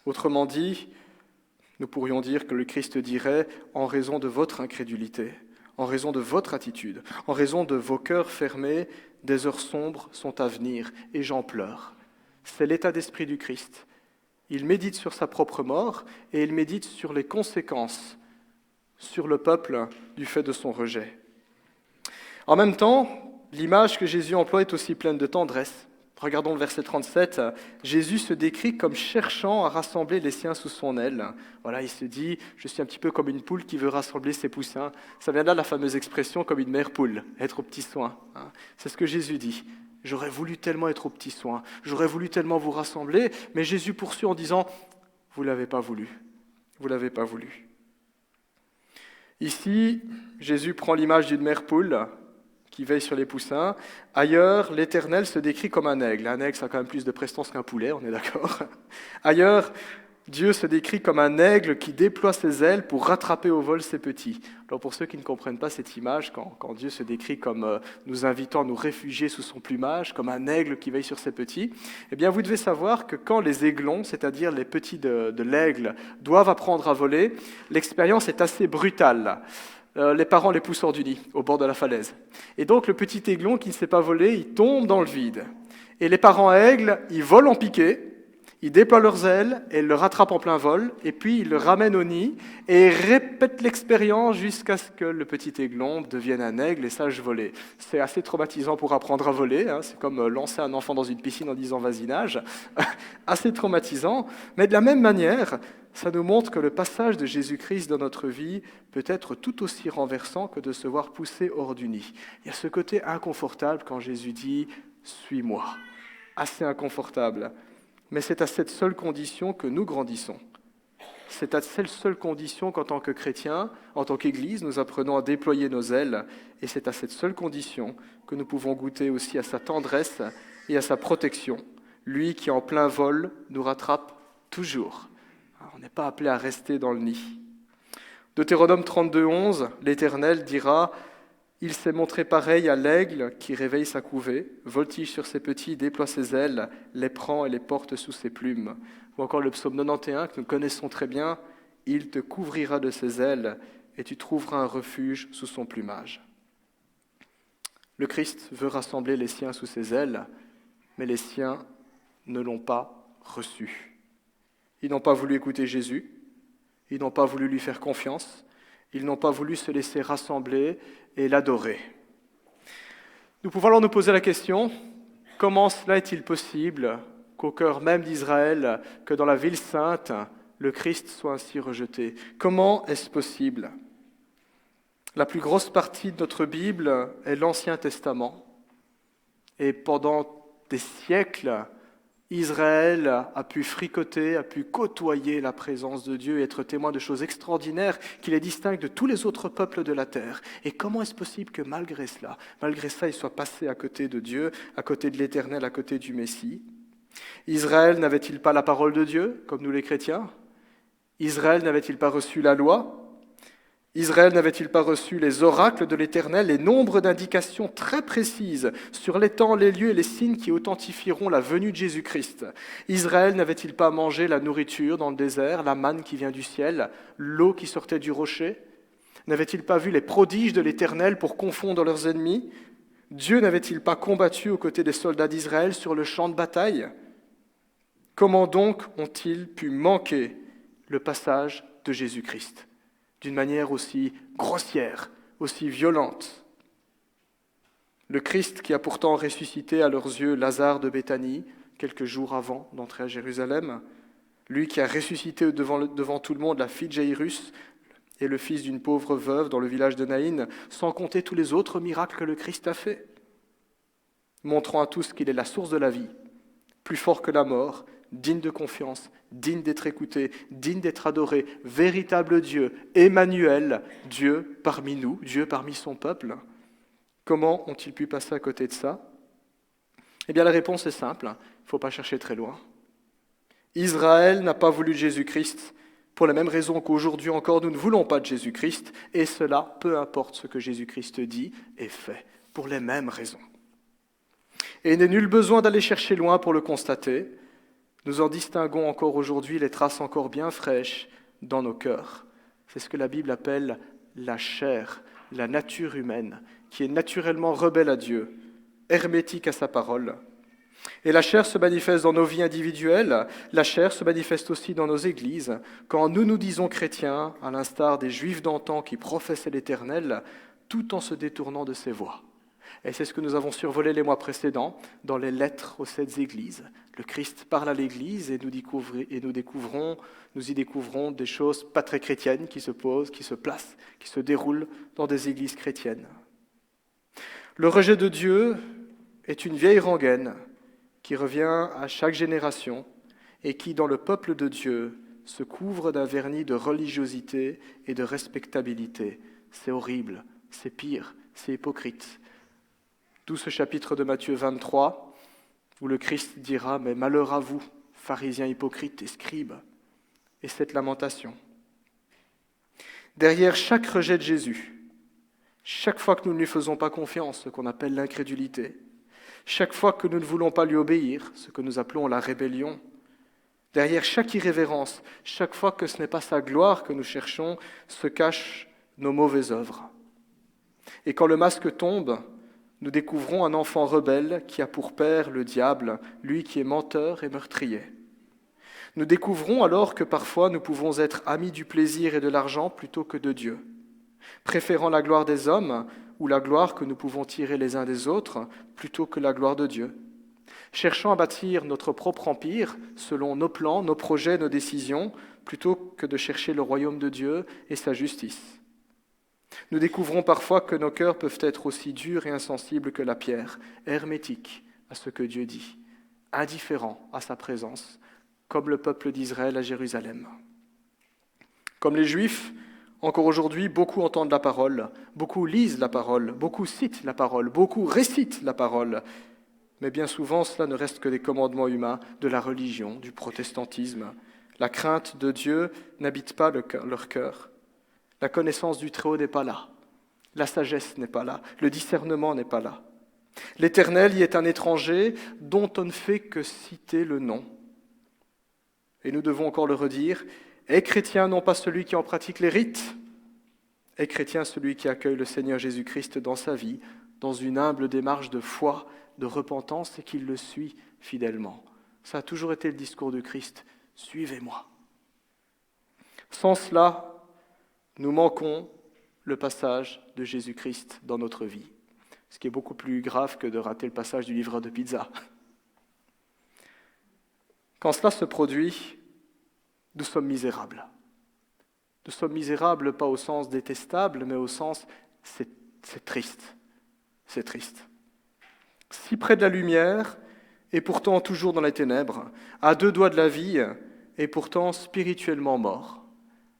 S3: Autrement dit, nous pourrions dire que le Christ dirait « en raison de votre incrédulité, en raison de votre attitude, en raison de vos cœurs fermés, des heures sombres sont à venir et j'en pleure ». C'est l'état d'esprit du Christ. Il médite sur sa propre mort et il médite sur les conséquences sur le peuple du fait de son rejet. En même temps, l'image que Jésus emploie est aussi pleine de tendresse. Regardons le verset 37. Jésus se décrit comme cherchant à rassembler les siens sous son aile. Voilà, il se dit, je suis un petit peu comme une poule qui veut rassembler ses poussins. Ça vient là la fameuse expression comme une mère poule, être aux petits soins. C'est ce que Jésus dit. J'aurais voulu tellement être aux petits soins, j'aurais voulu tellement vous rassembler, mais Jésus poursuit en disant, vous ne l'avez pas voulu, vous ne l'avez pas voulu. Ici, Jésus prend l'image d'une mère poule qui veille sur les poussins. Ailleurs, l'Éternel se décrit comme un aigle. Un aigle, ça a quand même plus de prestance qu'un poulet, on est d'accord. Ailleurs, Dieu se décrit comme un aigle qui déploie ses ailes pour rattraper au vol ses petits. Alors pour ceux qui ne comprennent pas cette image, quand Dieu se décrit comme nous invitant à nous réfugier sous son plumage, comme un aigle qui veille sur ses petits, eh bien vous devez savoir que quand les aiglons, c'est-à-dire les petits de l'aigle, doivent apprendre à voler, l'expérience est assez brutale. Les parents les poussent hors du nid, au bord de la falaise. Et donc le petit aiglon qui ne sait pas voler, il tombe dans le vide. Et les parents aigles, ils volent en piqué, ils déploient leurs ailes et le rattrapent en plein vol, et puis ils le ramènent au nid et répètent l'expérience jusqu'à ce que le petit aiglon devienne un aigle et sache voler. C'est assez traumatisant pour apprendre à voler, c'est comme lancer un enfant dans une piscine en disant « vas-y nage », assez traumatisant, mais de la même manière, ça nous montre que le passage de Jésus-Christ dans notre vie peut être tout aussi renversant que de se voir pousser hors du nid. Il y a ce côté inconfortable quand Jésus dit « suis-moi », assez inconfortable. Mais c'est à cette seule condition que nous grandissons. C'est à cette seule condition qu'en tant que chrétiens, en tant qu'Église, nous apprenons à déployer nos ailes. Et c'est à cette seule condition que nous pouvons goûter aussi à sa tendresse et à sa protection. Lui qui, en plein vol, nous rattrape toujours. On n'est pas appelé à rester dans le nid. Deutéronome 32:11, l'Éternel dira « Il s'est montré pareil à l'aigle qui réveille sa couvée, voltige sur ses petits, déploie ses ailes, les prend et les porte sous ses plumes. » Ou encore le psaume 91 que nous connaissons très bien, « Il te couvrira de ses ailes et tu trouveras un refuge sous son plumage. » Le Christ veut rassembler les siens sous ses ailes, mais les siens ne l'ont pas reçu. Ils n'ont pas voulu écouter Jésus, ils n'ont pas voulu lui faire confiance, ils n'ont pas voulu se laisser rassembler et l'adorer. Nous pouvons alors nous poser la question, comment cela est-il possible qu'au cœur même d'Israël, que dans la ville sainte, le Christ soit ainsi rejeté? Comment est-ce possible? La plus grosse partie de notre Bible est l'Ancien Testament. Et pendant des siècles, Israël a pu fricoter, a pu côtoyer la présence de Dieu et être témoin de choses extraordinaires qui les distinguent de tous les autres peuples de la terre. Et comment est-ce possible que malgré ça, il soit passé à côté de Dieu, à côté de l'Éternel, à côté du Messie? Israël n'avait-il pas la parole de Dieu, comme nous les chrétiens? Israël n'avait-il pas reçu la loi? Israël n'avait-il pas reçu les oracles de l'Éternel et nombre d'indications très précises sur les temps, les lieux et les signes qui authentifieront la venue de Jésus-Christ? Israël n'avait-il pas mangé la nourriture dans le désert, la manne qui vient du ciel, l'eau qui sortait du rocher? N'avait-il pas vu les prodiges de l'Éternel pour confondre leurs ennemis? Dieu n'avait-il pas combattu aux côtés des soldats d'Israël sur le champ de bataille? Comment donc ont-ils pu manquer le passage de Jésus-Christ d'une manière aussi grossière, aussi violente? Le Christ qui a pourtant ressuscité à leurs yeux Lazare de Béthanie, quelques jours avant d'entrer à Jérusalem, lui qui a ressuscité devant tout le monde la fille de Jaïrus et le fils d'une pauvre veuve dans le village de Naïn, sans compter tous les autres miracles que le Christ a faits, montrant à tous qu'il est la source de la vie, plus fort que la mort, digne de confiance, digne d'être écouté, digne d'être adoré, véritable Dieu, Emmanuel, Dieu parmi nous, Dieu parmi son peuple. Comment ont-ils pu passer à côté de ça? Eh bien, la réponse est simple, il ne faut pas chercher très loin. Israël n'a pas voulu de Jésus-Christ pour la même raison qu'aujourd'hui encore nous ne voulons pas de Jésus-Christ, et cela, peu importe ce que Jésus-Christ dit et fait, pour les mêmes raisons. Et il n'est nul besoin d'aller chercher loin pour le constater. Nous en distinguons encore aujourd'hui les traces encore bien fraîches dans nos cœurs. C'est ce que la Bible appelle la chair, la nature humaine, qui est naturellement rebelle à Dieu, hermétique à sa parole. Et la chair se manifeste dans nos vies individuelles, la chair se manifeste aussi dans nos églises. Quand nous nous disons chrétiens, à l'instar des Juifs d'antan qui professaient l'Éternel, tout en se détournant de ses voies. Et c'est ce que nous avons survolé les mois précédents dans les lettres aux 7 églises. Le Christ parle à l'Église et nous y découvrons des choses pas très chrétiennes qui se posent, qui se placent, qui se déroulent dans des églises chrétiennes. Le rejet de Dieu est une vieille rengaine qui revient à chaque génération et qui, dans le peuple de Dieu, se couvre d'un vernis de religiosité et de respectabilité. C'est horrible, c'est pire, c'est hypocrite. D'où ce chapitre de Matthieu 23, où le Christ dira « Mais malheur à vous, pharisiens hypocrites et scribes », et cette lamentation. Derrière chaque rejet de Jésus, chaque fois que nous ne lui faisons pas confiance, ce qu'on appelle l'incrédulité, chaque fois que nous ne voulons pas lui obéir, ce que nous appelons la rébellion, derrière chaque irrévérence, chaque fois que ce n'est pas sa gloire que nous cherchons, se cachent nos mauvaises œuvres. Et quand le masque tombe, nous découvrons un enfant rebelle qui a pour père le diable, lui qui est menteur et meurtrier. Nous découvrons alors que parfois nous pouvons être amis du plaisir et de l'argent plutôt que de Dieu, préférant la gloire des hommes ou la gloire que nous pouvons tirer les uns des autres plutôt que la gloire de Dieu, cherchant à bâtir notre propre empire selon nos plans, nos projets, nos décisions, plutôt que de chercher le royaume de Dieu et sa justice. Nous découvrons parfois que nos cœurs peuvent être aussi durs et insensibles que la pierre, hermétiques à ce que Dieu dit, indifférents à sa présence, comme le peuple d'Israël à Jérusalem. Comme les Juifs, encore aujourd'hui, beaucoup entendent la parole, beaucoup lisent la parole, beaucoup citent la parole, beaucoup récitent la parole, mais bien souvent cela ne reste que des commandements humains de la religion, du protestantisme. La crainte de Dieu n'habite pas leur cœur. La connaissance du Très-Haut n'est pas là. La sagesse n'est pas là. Le discernement n'est pas là. L'Éternel y est un étranger dont on ne fait que citer le nom. Et nous devons encore le redire, est chrétien non pas celui qui en pratique les rites, est chrétien celui qui accueille le Seigneur Jésus-Christ dans sa vie, dans une humble démarche de foi, de repentance et qui le suit fidèlement. Ça a toujours été le discours de Christ, suivez-moi. Sans cela, nous manquons le passage de Jésus-Christ dans notre vie, ce qui est beaucoup plus grave que de rater le passage du livreur de pizza. Quand cela se produit, nous sommes misérables. Nous sommes misérables pas au sens détestable, mais au sens c'est triste. C'est triste. Si près de la lumière, et pourtant toujours dans les ténèbres, à 2 doigts de la vie, et pourtant spirituellement mort.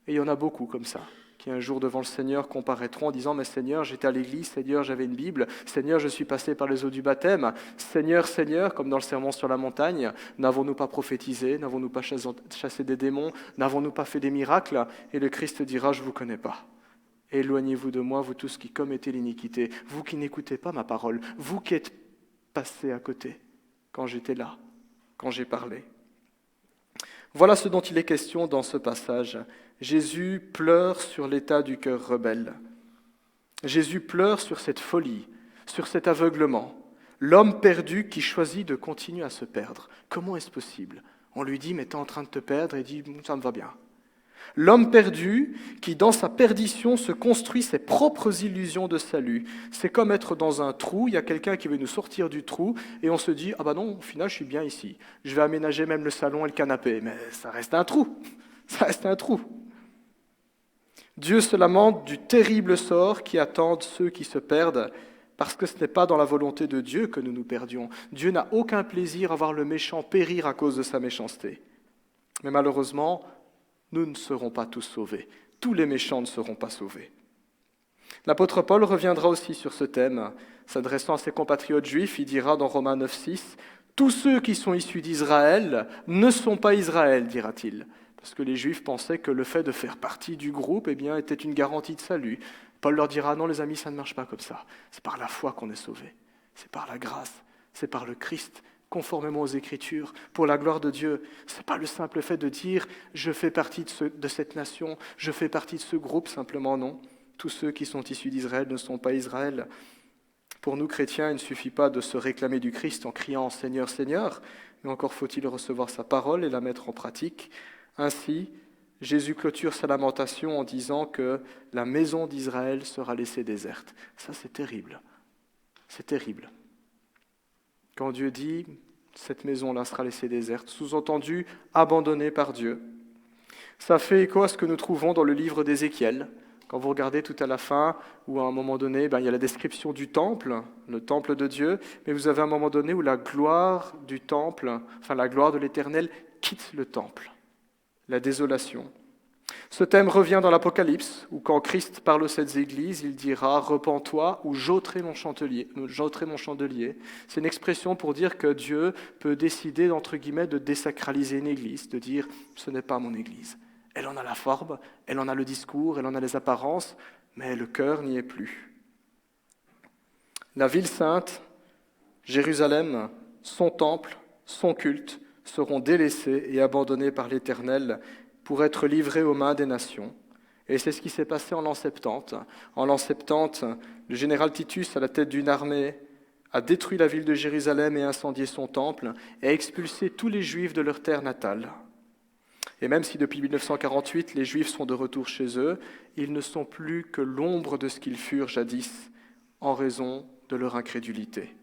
S3: Et il y en a beaucoup comme ça, qui un jour devant le Seigneur comparaîtront en disant « Mais Seigneur, j'étais à l'église, Seigneur, j'avais une Bible, Seigneur, je suis passé par les eaux du baptême, Seigneur, Seigneur, comme dans le sermon sur la montagne, n'avons-nous pas prophétisé, n'avons-nous pas chassé des démons, n'avons-nous pas fait des miracles ?» Et le Christ dira « Je ne vous connais pas. Éloignez-vous de moi, vous tous qui commettez l'iniquité, vous qui n'écoutez pas ma parole, vous qui êtes passés à côté quand j'étais là, quand j'ai parlé. Voilà ce dont il est question dans ce passage. Jésus pleure sur l'état du cœur rebelle. Jésus pleure sur cette folie, sur cet aveuglement. L'homme perdu qui choisit de continuer à se perdre. Comment est-ce possible ? On lui dit « mais tu es en train de te perdre » et il dit « ça me va bien ». L'homme perdu qui, dans sa perdition, se construit ses propres illusions de salut. C'est comme être dans un trou, il y a quelqu'un qui veut nous sortir du trou, et on se dit « ah bah non, au final, je suis bien ici. Je vais aménager même le salon et le canapé. » Mais ça reste un trou. Ça reste un trou. Dieu se lamente du terrible sort qui attend ceux qui se perdent, parce que ce n'est pas dans la volonté de Dieu que nous nous perdions. Dieu n'a aucun plaisir à voir le méchant périr à cause de sa méchanceté. Mais malheureusement, nous ne serons pas tous sauvés. Tous les méchants ne seront pas sauvés. L'apôtre Paul reviendra aussi sur ce thème. S'adressant à ses compatriotes juifs, il dira dans Romains 9,6 « Tous ceux qui sont issus d'Israël ne sont pas Israël, dira-t-il. » Parce que les Juifs pensaient que le fait de faire partie du groupe était une garantie de salut. Paul leur dira « Non les amis, ça ne marche pas comme ça. C'est par la foi qu'on est sauvé. C'est par la grâce. C'est par le Christ. » Conformément aux Écritures, pour la gloire de Dieu. Ce n'est pas le simple fait de dire « je fais partie de cette nation, je fais partie de ce groupe », simplement non. Tous ceux qui sont issus d'Israël ne sont pas Israël. Pour nous, chrétiens, il ne suffit pas de se réclamer du Christ en criant « Seigneur, Seigneur », mais encore faut-il recevoir sa parole et la mettre en pratique. Ainsi, Jésus clôture sa lamentation en disant que la maison d'Israël sera laissée déserte. Ça, c'est terrible. C'est terrible. Quand Dieu dit « cette maison-là sera laissée déserte », sous-entendu « abandonnée par Dieu ». Ça fait écho à ce que nous trouvons dans le livre d'Ézéchiel. Quand vous regardez tout à la fin, où à un moment donné, il y a la description du temple, le temple de Dieu, mais vous avez un moment donné où la gloire du temple, la gloire de l'Éternel quitte le temple, la désolation. Ce thème revient dans l'Apocalypse, où quand Christ parle aux sept églises, il dira « repens-toi ou j'ôterai mon chandelier ». C'est une expression pour dire que Dieu peut décider, entre guillemets, de désacraliser une église, de dire « ce n'est pas mon église ». Elle en a la forme, elle en a le discours, elle en a les apparences, mais le cœur n'y est plus. La ville sainte, Jérusalem, son temple, son culte, seront délaissés et abandonnés par l'Éternel pour être livrés aux mains des nations. Et c'est ce qui s'est passé en l'an 70. En l'an 70, le général Titus, à la tête d'une armée, a détruit la ville de Jérusalem et incendié son temple et a expulsé tous les Juifs de leur terre natale. Et même si depuis 1948, les Juifs sont de retour chez eux, ils ne sont plus que l'ombre de ce qu'ils furent jadis, en raison de leur incrédulité.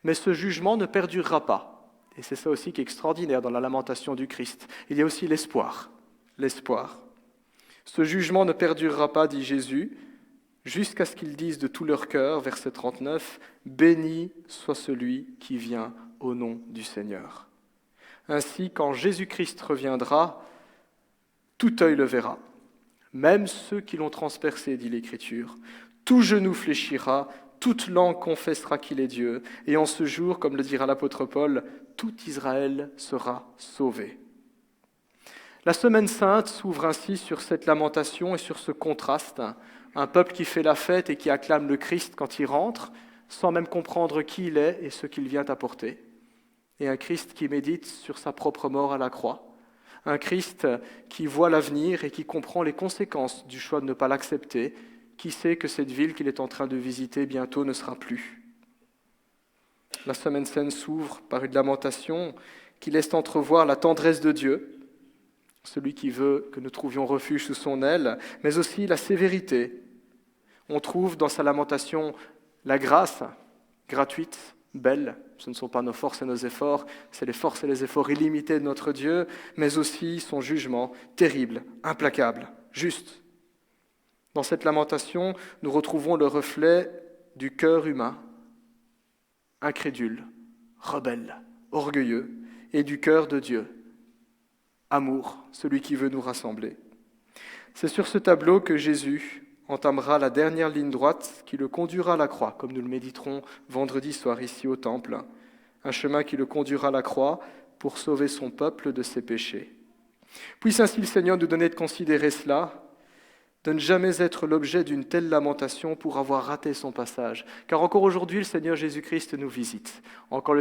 S3: Mais ce jugement ne perdurera pas. Et c'est ça aussi qui est extraordinaire dans la lamentation du Christ. Il y a aussi l'espoir. L'espoir. Ce jugement ne perdurera pas, dit Jésus, jusqu'à ce qu'ils disent de tout leur cœur, verset 39, « Béni soit celui qui vient au nom du Seigneur ». Ainsi, quand Jésus-Christ reviendra, tout œil le verra, même ceux qui l'ont transpercé, dit l'Écriture. Tout genou fléchira, toute langue confessera qu'il est Dieu, et en ce jour, comme le dira l'apôtre Paul, tout Israël sera sauvé. La Semaine sainte s'ouvre ainsi sur cette lamentation et sur ce contraste. Un peuple qui fait la fête et qui acclame le Christ quand il rentre, sans même comprendre qui il est et ce qu'il vient apporter. Et un Christ qui médite sur sa propre mort à la croix. Un Christ qui voit l'avenir et qui comprend les conséquences du choix de ne pas l'accepter, qui sait que cette ville qu'il est en train de visiter bientôt ne sera plus. La Semaine sainte s'ouvre par une lamentation qui laisse entrevoir la tendresse de Dieu, celui qui veut que nous trouvions refuge sous son aile, mais aussi la sévérité. On trouve dans sa lamentation la grâce gratuite, belle. Ce ne sont pas nos forces et nos efforts, c'est les forces et les efforts illimités de notre Dieu, mais aussi son jugement terrible, implacable, juste. Dans cette lamentation, nous retrouvons le reflet du cœur humain, incrédule, rebelle, orgueilleux, et du cœur de Dieu, amour, celui qui veut nous rassembler. C'est sur ce tableau que Jésus entamera la dernière ligne droite qui le conduira à la croix, comme nous le méditerons vendredi soir ici au Temple, un chemin qui le conduira à la croix pour sauver son peuple de ses péchés. Puisse ainsi le Seigneur nous donner de considérer cela, de ne jamais être l'objet d'une telle lamentation pour avoir raté son passage. Car encore aujourd'hui, le Seigneur Jésus-Christ nous visite. Encore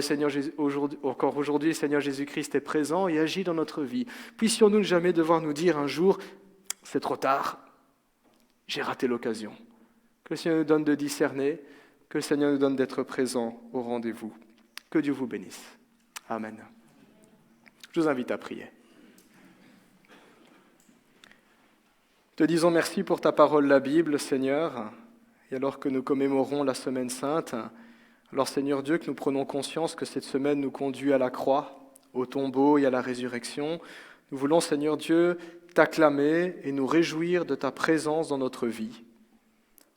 S3: aujourd'hui, le Seigneur Jésus-Christ est présent et agit dans notre vie. Puissions-nous ne jamais devoir nous dire un jour, c'est trop tard, j'ai raté l'occasion. Que le Seigneur nous donne de discerner, que le Seigneur nous donne d'être présent au rendez-vous. Que Dieu vous bénisse. Amen. Je vous invite à prier. Te disons merci pour ta parole, la Bible, Seigneur. Et alors que nous commémorons la Semaine Sainte, alors Seigneur Dieu, que nous prenons conscience que cette semaine nous conduit à la croix, au tombeau et à la résurrection, nous voulons, Seigneur Dieu, t'acclamer et nous réjouir de ta présence dans notre vie.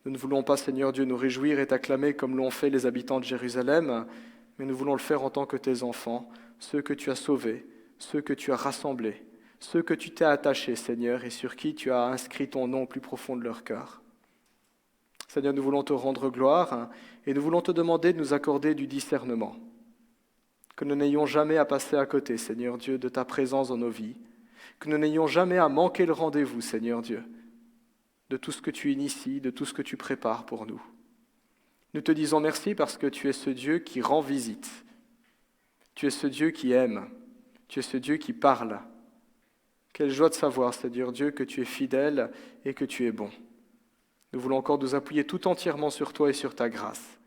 S3: Nous ne voulons pas, Seigneur Dieu, nous réjouir et t'acclamer comme l'ont fait les habitants de Jérusalem, mais nous voulons le faire en tant que tes enfants, ceux que tu as sauvés, ceux que tu as rassemblés, ceux que tu t'es attachés, Seigneur, et sur qui tu as inscrit ton nom au plus profond de leur cœur. Seigneur, nous voulons te rendre gloire et nous voulons te demander de nous accorder du discernement. Que nous n'ayons jamais à passer à côté, Seigneur Dieu, de ta présence dans nos vies. Que nous n'ayons jamais à manquer le rendez-vous, Seigneur Dieu, de tout ce que tu inities, de tout ce que tu prépares pour nous. Nous te disons merci parce que tu es ce Dieu qui rend visite. Tu es ce Dieu qui aime. Tu es ce Dieu qui parle. Quelle joie de savoir, Seigneur Dieu, que tu es fidèle et que tu es bon. Nous voulons encore nous appuyer tout entièrement sur toi et sur ta grâce.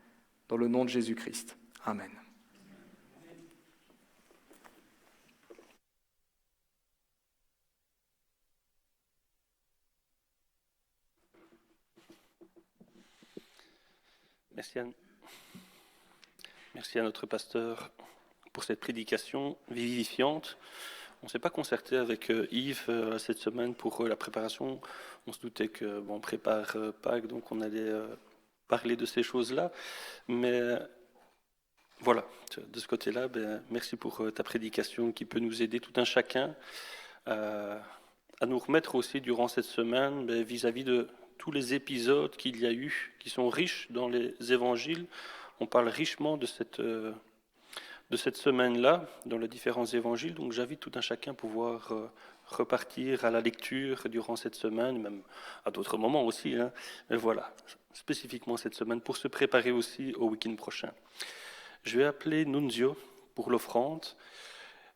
S3: Dans le nom de Jésus-Christ. Amen.
S1: Merci Anne. Merci à notre pasteur pour cette prédication vivifiante. On ne s'est pas concerté avec Yves cette semaine pour la préparation. On se doutait qu'on prépare Pâques, donc on allait parler de ces choses-là. Mais voilà, de ce côté-là, merci pour ta prédication qui peut nous aider tout un chacun à nous remettre aussi durant cette semaine vis-à-vis de tous les épisodes qu'il y a eu, qui sont riches dans les évangiles. On parle richement de cette semaine-là, dans les différents évangiles. Donc j'invite tout un chacun à pouvoir repartir à la lecture durant cette semaine, même à d'autres moments aussi. Mais voilà, spécifiquement cette semaine, pour se préparer aussi au week-end prochain. Je vais appeler Nunzio pour l'offrande.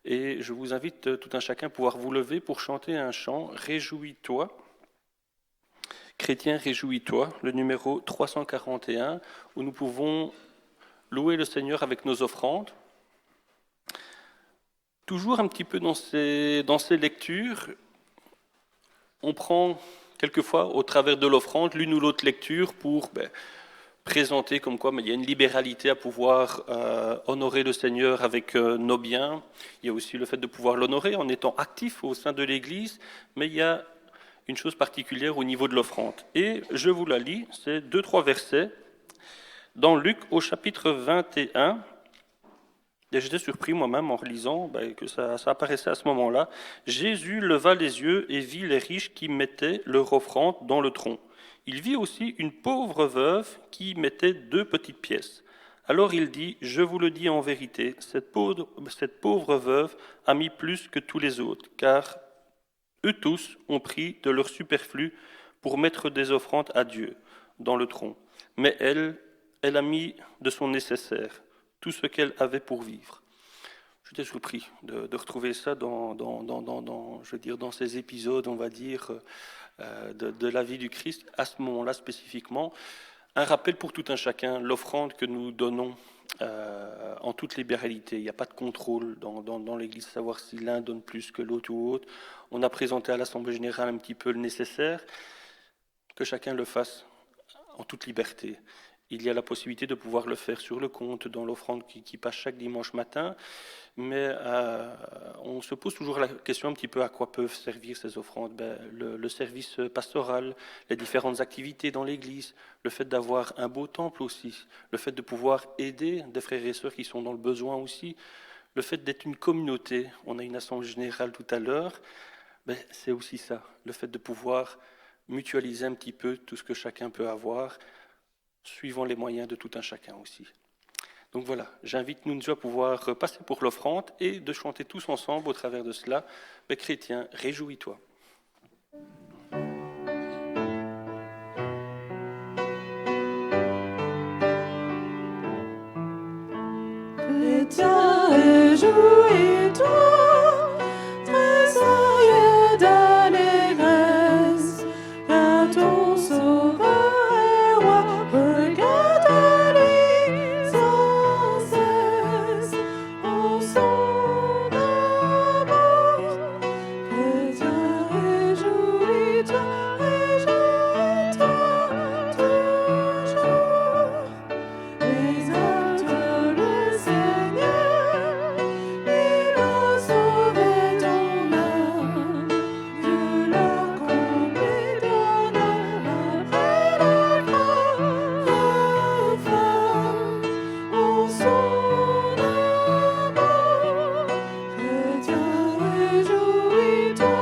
S1: Et je vous invite tout un chacun à pouvoir vous lever pour chanter un chant « Réjouis-toi ». Chrétien, réjouis-toi, le numéro 341, où nous pouvons louer le Seigneur avec nos offrandes. Toujours un petit peu dans ces lectures, on prend quelquefois au travers de l'offrande l'une ou l'autre lecture pour présenter comme quoi il y a une libéralité à pouvoir honorer le Seigneur avec nos biens. Il y a aussi le fait de pouvoir l'honorer en étant actif au sein de l'Église, mais il y a une chose particulière au niveau de l'offrande. Et je vous la lis, c'est 2-3 versets dans Luc au chapitre 21. Et j'étais surpris moi-même en relisant que ça apparaissait à ce moment-là. Jésus leva les yeux et vit les riches qui mettaient leur offrande dans le tronc. Il vit aussi une pauvre veuve qui mettait 2 petites pièces. Alors il dit, « Je vous le dis en vérité, cette pauvre veuve a mis plus que tous les autres, car eux tous ont pris de leur superflu pour mettre des offrandes à Dieu dans le tronc. Mais elle a mis de son nécessaire, tout ce qu'elle avait pour vivre. » J'étais surpris de retrouver ça dans ces épisodes, on va dire, de la vie du Christ, à ce moment-là spécifiquement. Un rappel pour tout un chacun, l'offrande que nous donnons en toute libéralité. Il n'y a pas de contrôle dans l'Église, savoir si l'un donne plus que l'autre ou autre. On a présenté à l'Assemblée générale un petit peu le nécessaire, que chacun le fasse en toute liberté. Il y a la possibilité de pouvoir le faire sur le compte, dans l'offrande qui passe chaque dimanche matin, mais on se pose toujours la question un petit peu à quoi peuvent servir ces offrandes. Le service pastoral, les différentes activités dans l'Église, le fait d'avoir un beau temple aussi, le fait de pouvoir aider des frères et sœurs qui sont dans le besoin aussi, le fait d'être une communauté. On a une assemblée générale tout à l'heure, c'est aussi ça, le fait de pouvoir mutualiser un petit peu tout ce que chacun peut avoir, suivant les moyens de tout un chacun aussi. Donc voilà, j'invite Nunzio à pouvoir passer pour l'offrande et de chanter tous ensemble au travers de cela, chrétien, réjouis-toi.
S2: réjouis-toi, tressaille d'allégresse, car ton sauveur est roi, regarde-lui sans cesse en son amour. Chrétien, réjouis-toi toujours. Exalte le Seigneur, il a sauvé ton âme. Dieu l'a comblé d'honneur après la grave femme en son amour. Chrétien, réjouis-toi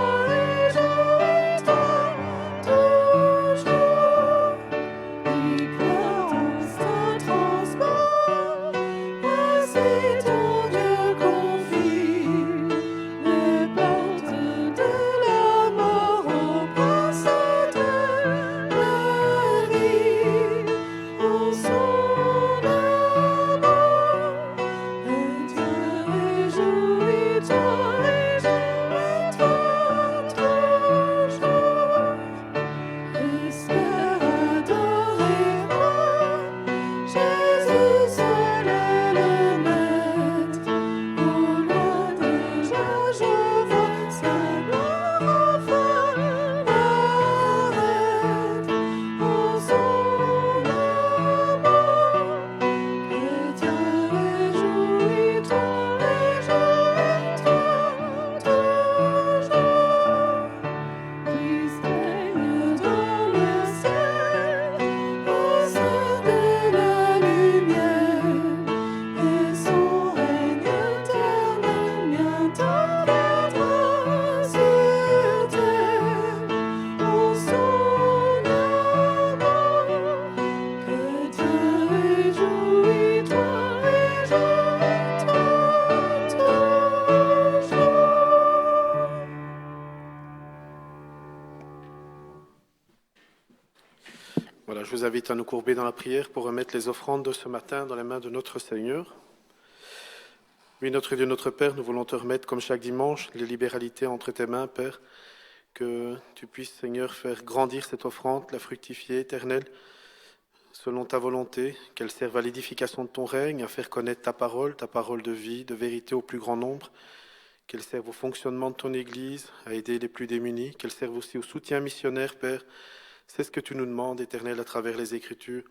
S2: toujours. Il pleure en saint transport, voici ton Dieu confie les portes de la mort au prince de la vie en son amour. Chrétien, réjouis-toi toujours. Espère, adorez-moi, Jésus seul est le maître. Au loin déjà je vois sa gloire enfin paraître en son amour. Chrétien, réjouis-toi toujours. Christ règne dans le ciel, au sein de la lumière, et son règne éternel bientôt viendra sur terre, en son amour. Chrétien, réjouis-toi toujours.
S4: Voilà, je vous invite à nous courber dans la prière pour remettre les offrandes de ce matin dans les mains de notre Seigneur. Oui, notre Dieu, notre Père, nous voulons te remettre, comme chaque dimanche, les libéralités entre tes mains, Père, que tu puisses, Seigneur, faire grandir cette offrande, la fructifier, éternelle, selon ta volonté, qu'elle serve à l'édification de ton règne, à faire connaître ta parole de vie, de vérité au plus grand nombre, qu'elle serve au fonctionnement de ton Église, à aider les plus démunis, qu'elle serve aussi au soutien missionnaire, Père. C'est ce que tu nous demandes, Éternel, à travers les Écritures.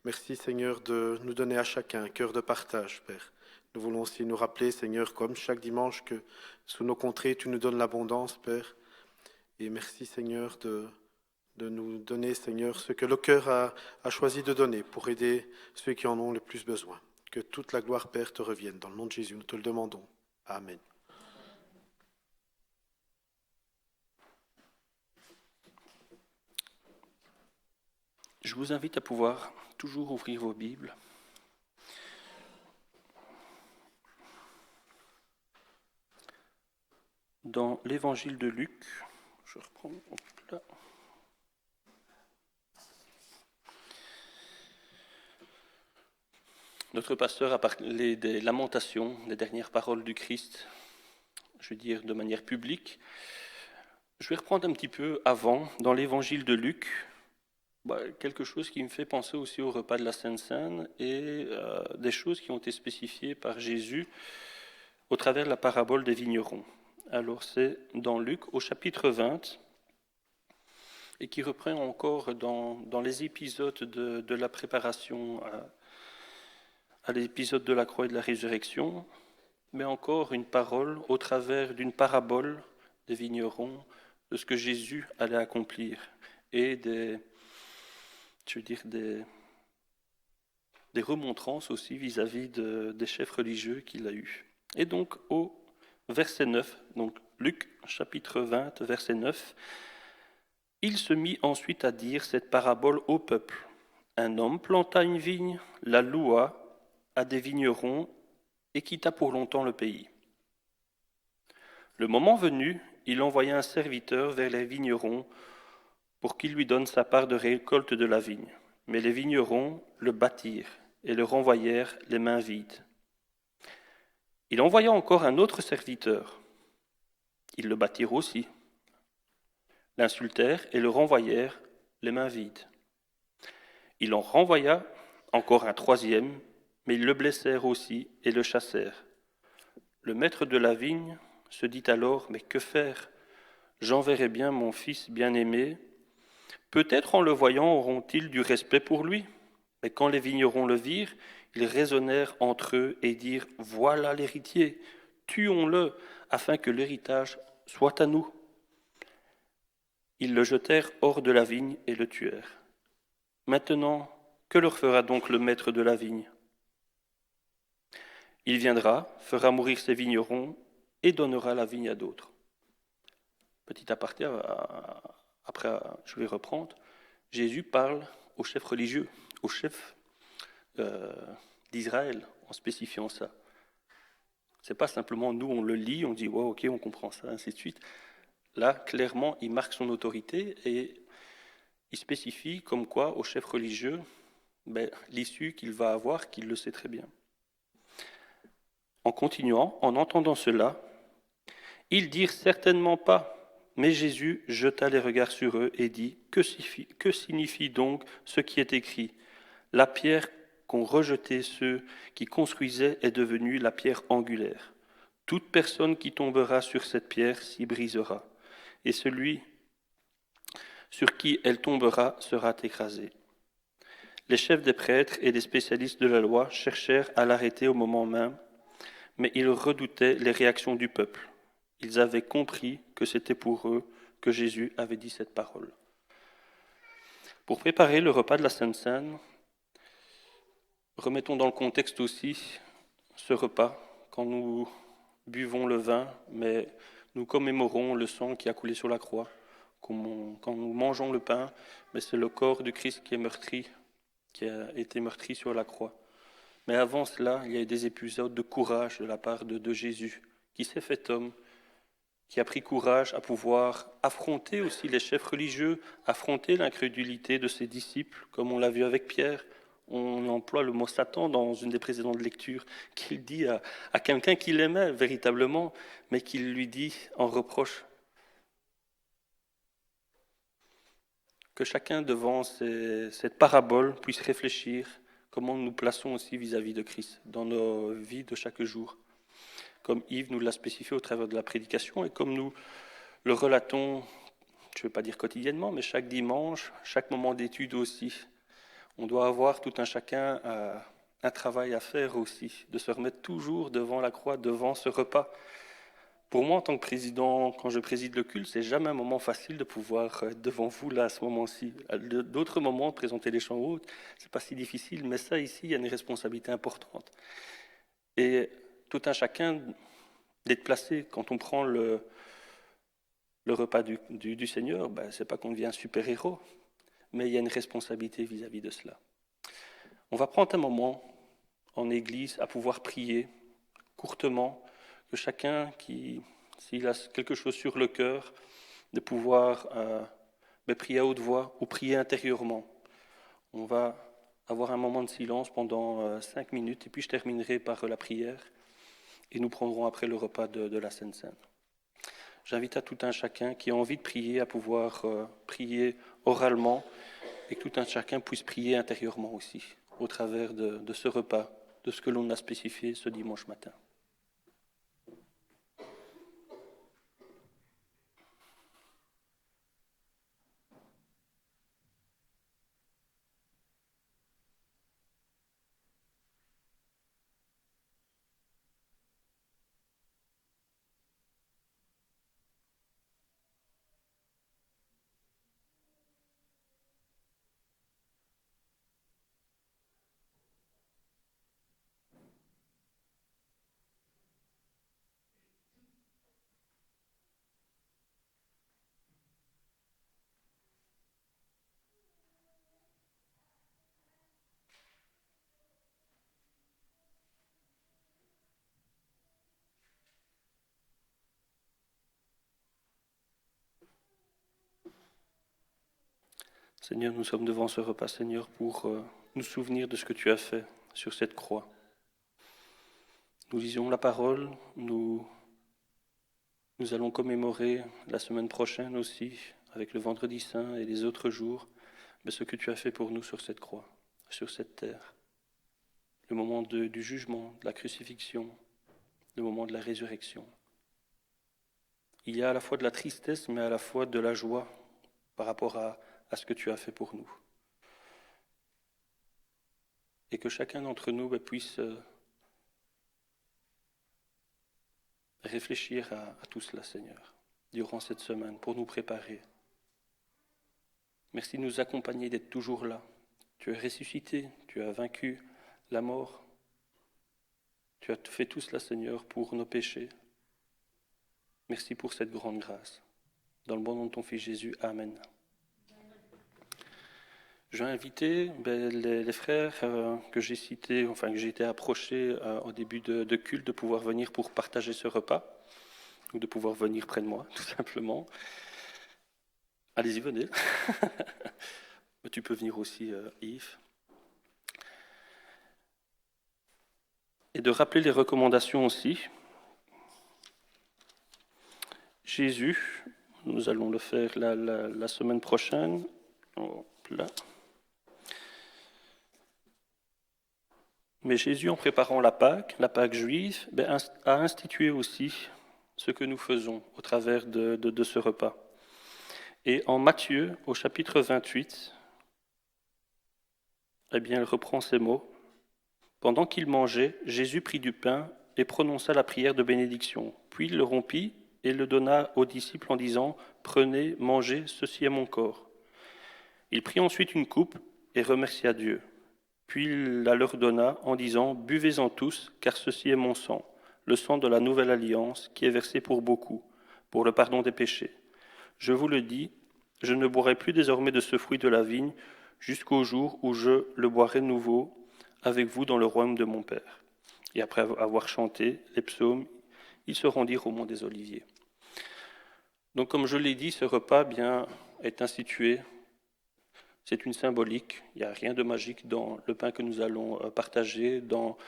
S4: Merci, Seigneur, de nous donner à chacun un cœur de partage, Père. Nous voulons aussi nous rappeler, Seigneur, comme chaque dimanche, que sous nos contrées, tu nous donnes l'abondance, Père. Et merci, Seigneur, de nous donner, Seigneur, ce que le cœur a choisi de donner pour aider ceux qui en ont le plus besoin. Que toute la gloire, Père, te revienne. Dans le nom de Jésus, nous te le demandons. Amen.
S1: Je vous invite à pouvoir toujours ouvrir vos Bibles. Dans l'évangile de Luc, je reprends là. Notre pasteur a parlé des lamentations, des dernières paroles du Christ, je veux dire de manière publique. Je vais reprendre un petit peu avant, dans l'évangile de Luc, quelque chose qui me fait penser aussi au repas de la Sainte Seine et des choses qui ont été spécifiées par Jésus au travers de la parabole des vignerons. Alors c'est dans Luc au chapitre 20 et qui reprend encore dans les épisodes de la préparation à l'épisode de la croix et de la résurrection, mais encore une parole au travers d'une parabole des vignerons, de ce que Jésus allait accomplir et des remontrances aussi vis-à-vis des chefs religieux qu'il a eus. Et donc au verset 9, donc Luc chapitre 20, verset 9, « Il se mit ensuite à dire cette parabole au peuple. Un homme planta une vigne, la loua à des vignerons et quitta pour longtemps le pays. Le moment venu, il envoya un serviteur vers les vignerons pour qu'il lui donne sa part de récolte de la vigne. Mais les vignerons le battirent et le renvoyèrent les mains vides. Il envoya encore un autre serviteur. Ils le battirent aussi, l'insultèrent et le renvoyèrent les mains vides. Il en renvoya encore un troisième, mais ils le blessèrent aussi et le chassèrent. Le maître de la vigne se dit alors, mais que faire ? J'enverrai bien mon fils bien-aimé. Peut-être en le voyant auront-ils du respect pour lui. Mais quand les vignerons le virent, ils raisonnèrent entre eux et dirent, voilà l'héritier, tuons-le, afin que l'héritage soit à nous. Ils le jetèrent hors de la vigne et le tuèrent. Maintenant, que leur fera donc le maître de la vigne ? Il viendra, fera mourir ses vignerons et donnera la vigne à d'autres. Petit aparté, après je vais reprendre. Jésus parle aux chefs religieux, aux chefs d'Israël, en spécifiant ça. C'est pas simplement nous, on le lit, on dit ouais, ok, on comprend ça, ainsi de suite. Là, clairement, il marque son autorité et il spécifie comme quoi aux chefs religieux, l'issue qu'il va avoir, qu'il le sait très bien. En continuant, en entendant cela, ils dirent certainement pas. Mais Jésus jeta les regards sur eux et dit, que signifie donc ce qui est écrit ? La pierre qu'ont rejetée ceux qui construisaient est devenue la pierre angulaire. Toute personne qui tombera sur cette pierre s'y brisera, et celui sur qui elle tombera sera écrasé. Les chefs des prêtres et des spécialistes de la loi cherchèrent à l'arrêter au moment même, mais ils redoutaient les réactions du peuple. Ils avaient compris que c'était pour eux que Jésus avait dit cette parole. Pour préparer le repas de la Sainte Seine, remettons dans le contexte aussi ce repas, quand nous buvons le vin, mais nous commémorons le sang qui a coulé sur la croix. Quand nous mangeons le pain, mais c'est le corps du Christ qui est meurtri, qui a été meurtri sur la croix. Mais avant cela, il y a eu des épisodes de courage de la part de Jésus, qui s'est fait homme, qui a pris courage à pouvoir affronter aussi les chefs religieux, affronter l'incrédulité de ses disciples, comme on l'a vu avec Pierre. On emploie le mot Satan dans une des précédentes lectures, qu'il dit à quelqu'un qu'il aimait véritablement, mais qu'il lui dit en reproche. Que chacun devant cette parabole puisse réfléchir comment nous nous plaçons aussi vis-à-vis de Christ dans nos vies de chaque jour. Comme Yves nous l'a spécifié au travers de la prédication et comme nous le relatons, je ne vais pas dire quotidiennement, mais chaque dimanche, chaque moment d'étude aussi. On doit avoir tout un chacun un travail à faire aussi, de se remettre toujours devant la croix, devant ce repas. Pour moi, en tant que président, quand je préside le culte, c'est jamais un moment facile de pouvoir être devant vous là à ce moment-ci. D'autres moments, de présenter les chants hautes, c'est pas si difficile, mais ça ici, il y a une responsabilité importante. Et tout un chacun d'être placé quand on prend le repas du Seigneur, c'est pas qu'on devient un super-héros, mais il y a une responsabilité vis-à-vis de cela. On va prendre un moment en Église à pouvoir prier courtement, que chacun, s'il a quelque chose sur le cœur, de pouvoir prier à haute voix ou prier intérieurement. On va avoir un moment de silence pendant 5 minutes et puis je terminerai par la prière et nous prendrons après le repas de la Sainte Seine. J'invite à tout un chacun qui a envie de prier à pouvoir prier oralement et que tout un chacun puisse prier intérieurement aussi au travers de ce repas, de ce que l'on a spécifié ce dimanche matin. Seigneur, nous sommes devant ce repas, Seigneur, pour nous souvenir de ce que tu as fait sur cette croix. Nous lisons la parole, nous allons commémorer la semaine prochaine aussi, avec le Vendredi Saint et les autres jours, mais ce que tu as fait pour nous sur cette croix, sur cette terre. Le moment du jugement, de la crucifixion, le moment de la résurrection. Il y a à la fois de la tristesse, mais à la fois de la joie par rapport à ce que tu as fait pour nous. Et que chacun d'entre nous puisse réfléchir à tout cela, Seigneur, durant cette semaine, pour nous préparer. Merci de nous accompagner, d'être toujours là. Tu es ressuscité, tu as vaincu la mort. Tu as fait tout cela, Seigneur, pour nos péchés. Merci pour cette grande grâce. Dans le bon nom de ton Fils Jésus, Amen. Je vais inviter les frères que j'ai cités, que j'ai été approché au début de culte, de pouvoir venir pour partager ce repas, ou de pouvoir venir près de moi, tout simplement. Allez-y, venez. Tu peux venir aussi, Yves. Et de rappeler les recommandations aussi. Jésus, nous allons le faire la semaine prochaine. Hop là. Mais Jésus, en préparant la Pâque juive, a institué aussi ce que nous faisons au travers de ce repas. Et en Matthieu, au chapitre 28, il reprend ces mots. Pendant qu'il mangeait, Jésus prit du pain et prononça la prière de bénédiction. Puis il le rompit et le donna aux disciples en disant « Prenez, mangez, ceci est mon corps ». Il prit ensuite une coupe et remercia Dieu. Puis il la leur donna en disant « Buvez-en tous, car ceci est mon sang, le sang de la nouvelle alliance qui est versé pour beaucoup, pour le pardon des péchés. Je vous le dis, je ne boirai plus désormais de ce fruit de la vigne jusqu'au jour où je le boirai nouveau avec vous dans le royaume de mon Père. » Et après avoir chanté les psaumes, ils se rendirent au mont des Oliviers. Donc, comme je l'ai dit, ce repas est institué. C'est une symbolique. Il n'y a rien de magique dans le pain que nous allons partager, dans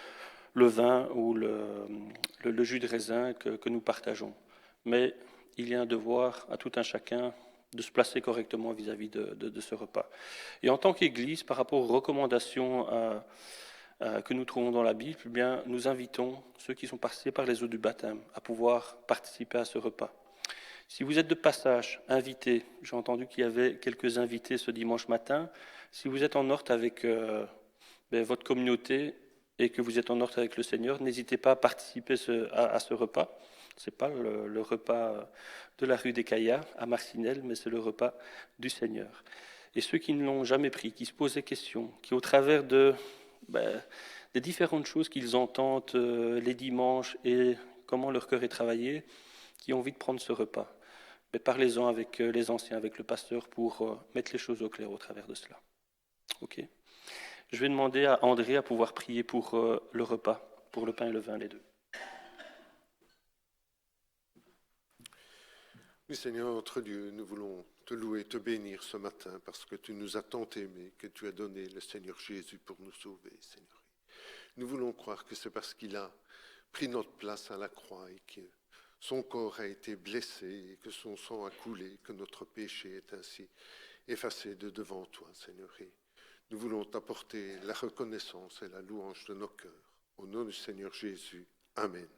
S1: le vin ou le jus de raisin que nous partageons. Mais il y a un devoir à tout un chacun de se placer correctement vis-à-vis de ce repas. Et en tant qu'Église, par rapport aux recommandations que nous trouvons dans la Bible, nous invitons ceux qui sont passés par les eaux du baptême à pouvoir participer à ce repas. Si vous êtes de passage, invités, j'ai entendu qu'il y avait quelques invités ce dimanche matin, si vous êtes en ordre avec votre communauté et que vous êtes en ordre avec le Seigneur, n'hésitez pas à participer à ce repas. Ce n'est pas le repas de la rue des Caillards à Marcinelle, mais c'est le repas du Seigneur. Et ceux qui ne l'ont jamais pris, qui se posent des questions, qui au travers des différentes choses qu'ils entendent les dimanches et comment leur cœur est travaillé, qui ont envie de prendre ce repas. Mais parlez-en avec les anciens, avec le pasteur, pour mettre les choses au clair au travers de cela. Ok. Je vais demander à André à pouvoir prier pour le repas, pour le pain et le vin, les deux.
S5: Oui, Seigneur, notre Dieu, nous voulons te louer, te bénir ce matin parce que tu nous as tant aimés, que tu as donné le Seigneur Jésus pour nous sauver, Seigneur. Nous voulons croire que c'est parce qu'il a pris notre place à la croix et que son corps a été blessé et que son sang a coulé, que notre péché est ainsi effacé de devant toi, Seigneur. Et nous voulons t'apporter la reconnaissance et la louange de nos cœurs. Au nom du Seigneur Jésus. Amen.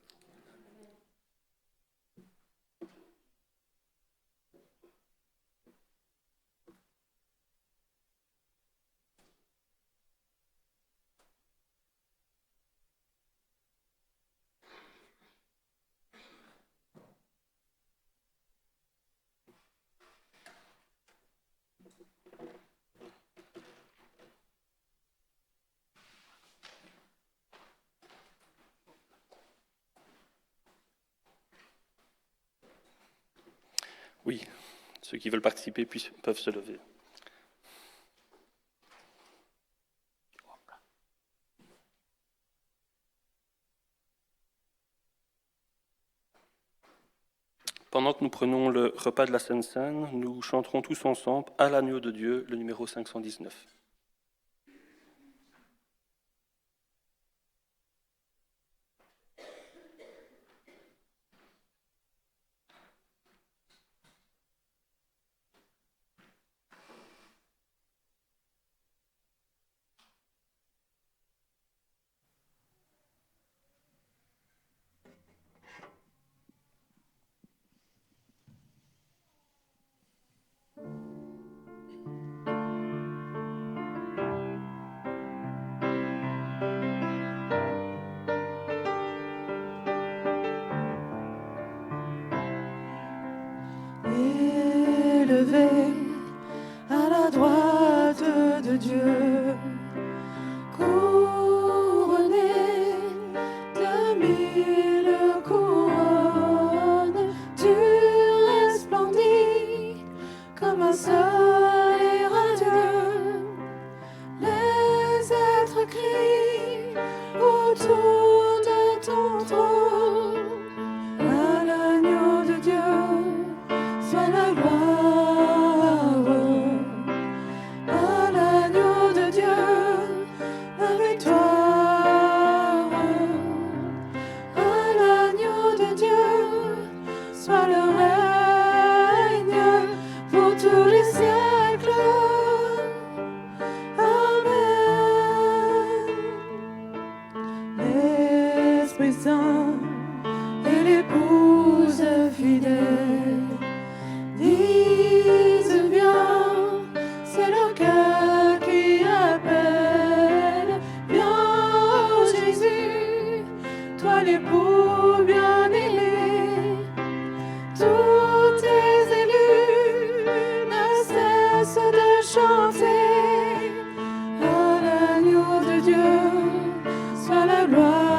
S1: Oui, ceux qui veulent participer peuvent se lever. Pendant que nous prenons le repas de la Sainte Seine, nous chanterons tous ensemble « À l'agneau de Dieu », le numéro 519.
S2: élevé à la droite de Dieu, couronné de 1000 couronnes, tu resplendis comme un soleil radieux. Les êtres crient autour de ton trône. À l'agneau de Dieu soit la gloire. À l'agneau de Dieu la victoire. À l'agneau de Dieu soit le règne pour tous les siècles. Amen. L'Esprit Saint et l'épouse fidèle disent bien, c'est leur cœur qui appelle. Viens Jésus, toi l'époux bien-aimé, tous tes élus ne cessent de chanter. À l'agneau de Dieu soit la gloire.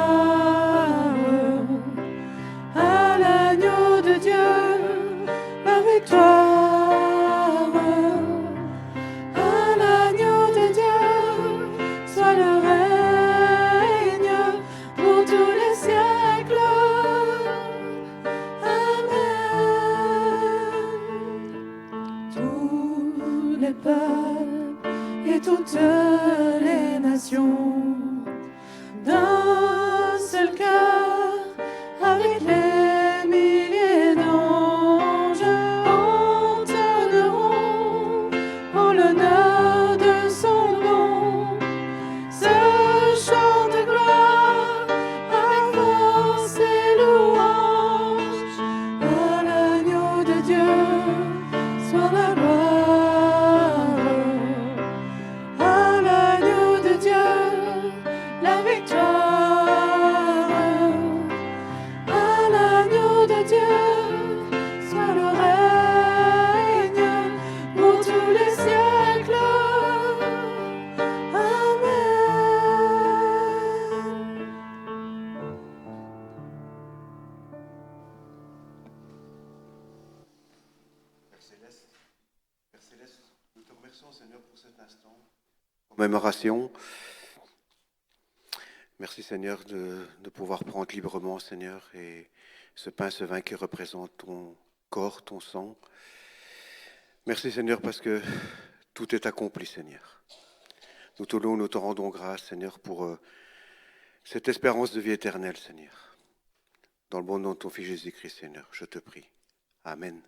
S2: À l'agneau de Dieu la victoire. À l'agneau de Dieu soit le règne pour tous les siècles. Amen. Tous les peuples et toutes les nations d'un seul cœur, avec les milliers d'anges, entonneront en l'honneur de son nom ce chant de gloire avec force et louange. À l'agneau de Dieu soit la gloire. À l'agneau de Dieu la victoire. À l'agneau de Dieu soit le règne pour tous les siècles. Amen.
S5: Père Céleste, nous te remercions, Seigneur, pour cet instant. Commémoration. Merci, Seigneur, de pouvoir prendre librement, Seigneur, et ce pain, ce vin qui représente ton corps, ton sang. Merci, Seigneur, parce que tout est accompli, Seigneur. Nous te louons, nous te rendons grâce, Seigneur, pour cette espérance de vie éternelle, Seigneur. Dans le bon nom de ton Fils Jésus-Christ, Seigneur, je te prie. Amen.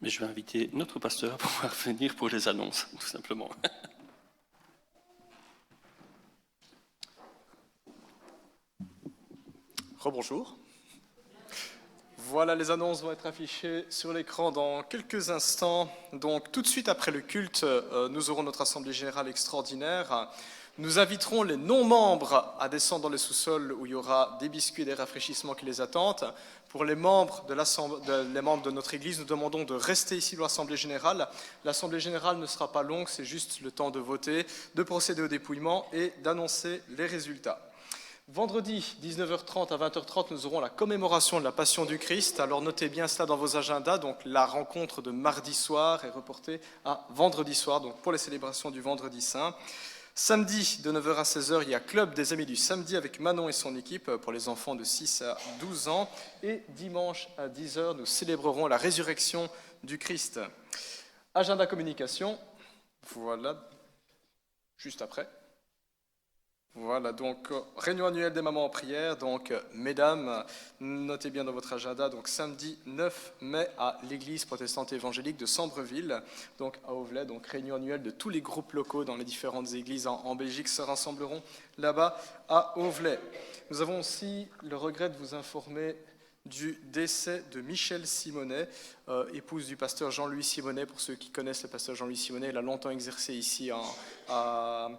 S1: Mais je vais inviter notre pasteur à pouvoir venir pour les annonces, tout simplement.
S3: Rebonjour. Voilà, les annonces vont être affichées sur l'écran dans quelques instants. Donc, tout de suite après le culte, nous aurons notre assemblée générale extraordinaire. Nous inviterons les non-membres à descendre dans le sous-sol où il y aura des biscuits et des rafraîchissements qui les attendent. Pour les membres les membres de notre Église, nous demandons de rester ici dans l'Assemblée générale. L'Assemblée générale ne sera pas longue, c'est juste le temps de voter, de procéder au dépouillement et d'annoncer les résultats. Vendredi, 19h30 à 20h30, nous aurons la commémoration de la Passion du Christ. Alors notez bien cela dans vos agendas. Donc la rencontre de mardi soir est reportée à vendredi soir, donc pour les célébrations du Vendredi Saint. Samedi, de 9h à 16h, il y a Club des Amis du Samedi avec Manon et son équipe pour les enfants de 6 à 12 ans. Et dimanche à 10h, nous célébrerons la résurrection du Christ. Agenda communication, voilà, juste après. Voilà, donc réunion annuelle des mamans en prière. Donc, mesdames, notez bien dans votre agenda, donc samedi 9 mai à l'église protestante évangélique de Sambreville, donc à Auvelais, donc réunion annuelle de tous les groupes locaux dans les différentes églises en Belgique se rassembleront là-bas à Auvelais. Nous avons aussi le regret de vous informer du décès de Michel Simonet, épouse du pasteur Jean-Louis Simonet. Pour ceux qui connaissent le pasteur Jean-Louis Simonet, il a longtemps exercé ici à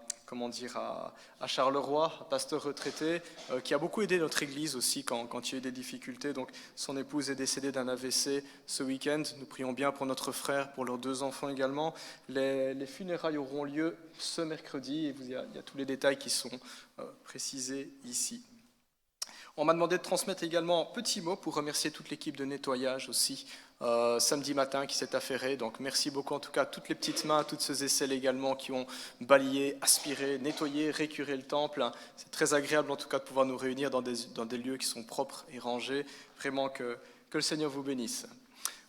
S3: Charleroi, pasteur retraité, qui a beaucoup aidé notre église aussi quand il y a eu des difficultés. Donc, son épouse est décédée d'un AVC ce week-end. Nous prions bien pour notre frère, pour leurs 2 enfants également. Les funérailles auront lieu ce mercredi et il y a tous les détails qui sont précisés ici. On m'a demandé de transmettre également un petit mot pour remercier toute l'équipe de nettoyage aussi samedi matin qui s'est affairée. Donc merci beaucoup en tout cas à toutes les petites mains, à toutes ces aisselles également qui ont balayé, aspiré, nettoyé, récuré le temple. C'est très agréable en tout cas de pouvoir nous réunir dans des lieux qui sont propres et rangés. Vraiment que le Seigneur vous bénisse.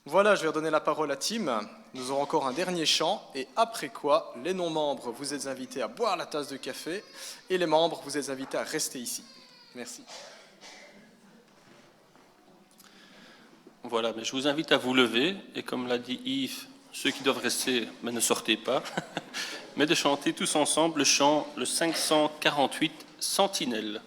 S3: Voilà, je vais redonner la parole à Tim. Nous aurons encore un dernier chant et après quoi, les non-membres, vous êtes invités à boire la tasse de café et les membres, vous êtes invités à rester ici. Merci.
S1: Voilà, mais je vous invite à vous lever, et comme l'a dit Yves, ceux qui doivent rester, mais ne sortez pas, mais de chanter tous ensemble le chant, le 548, Sentinelle.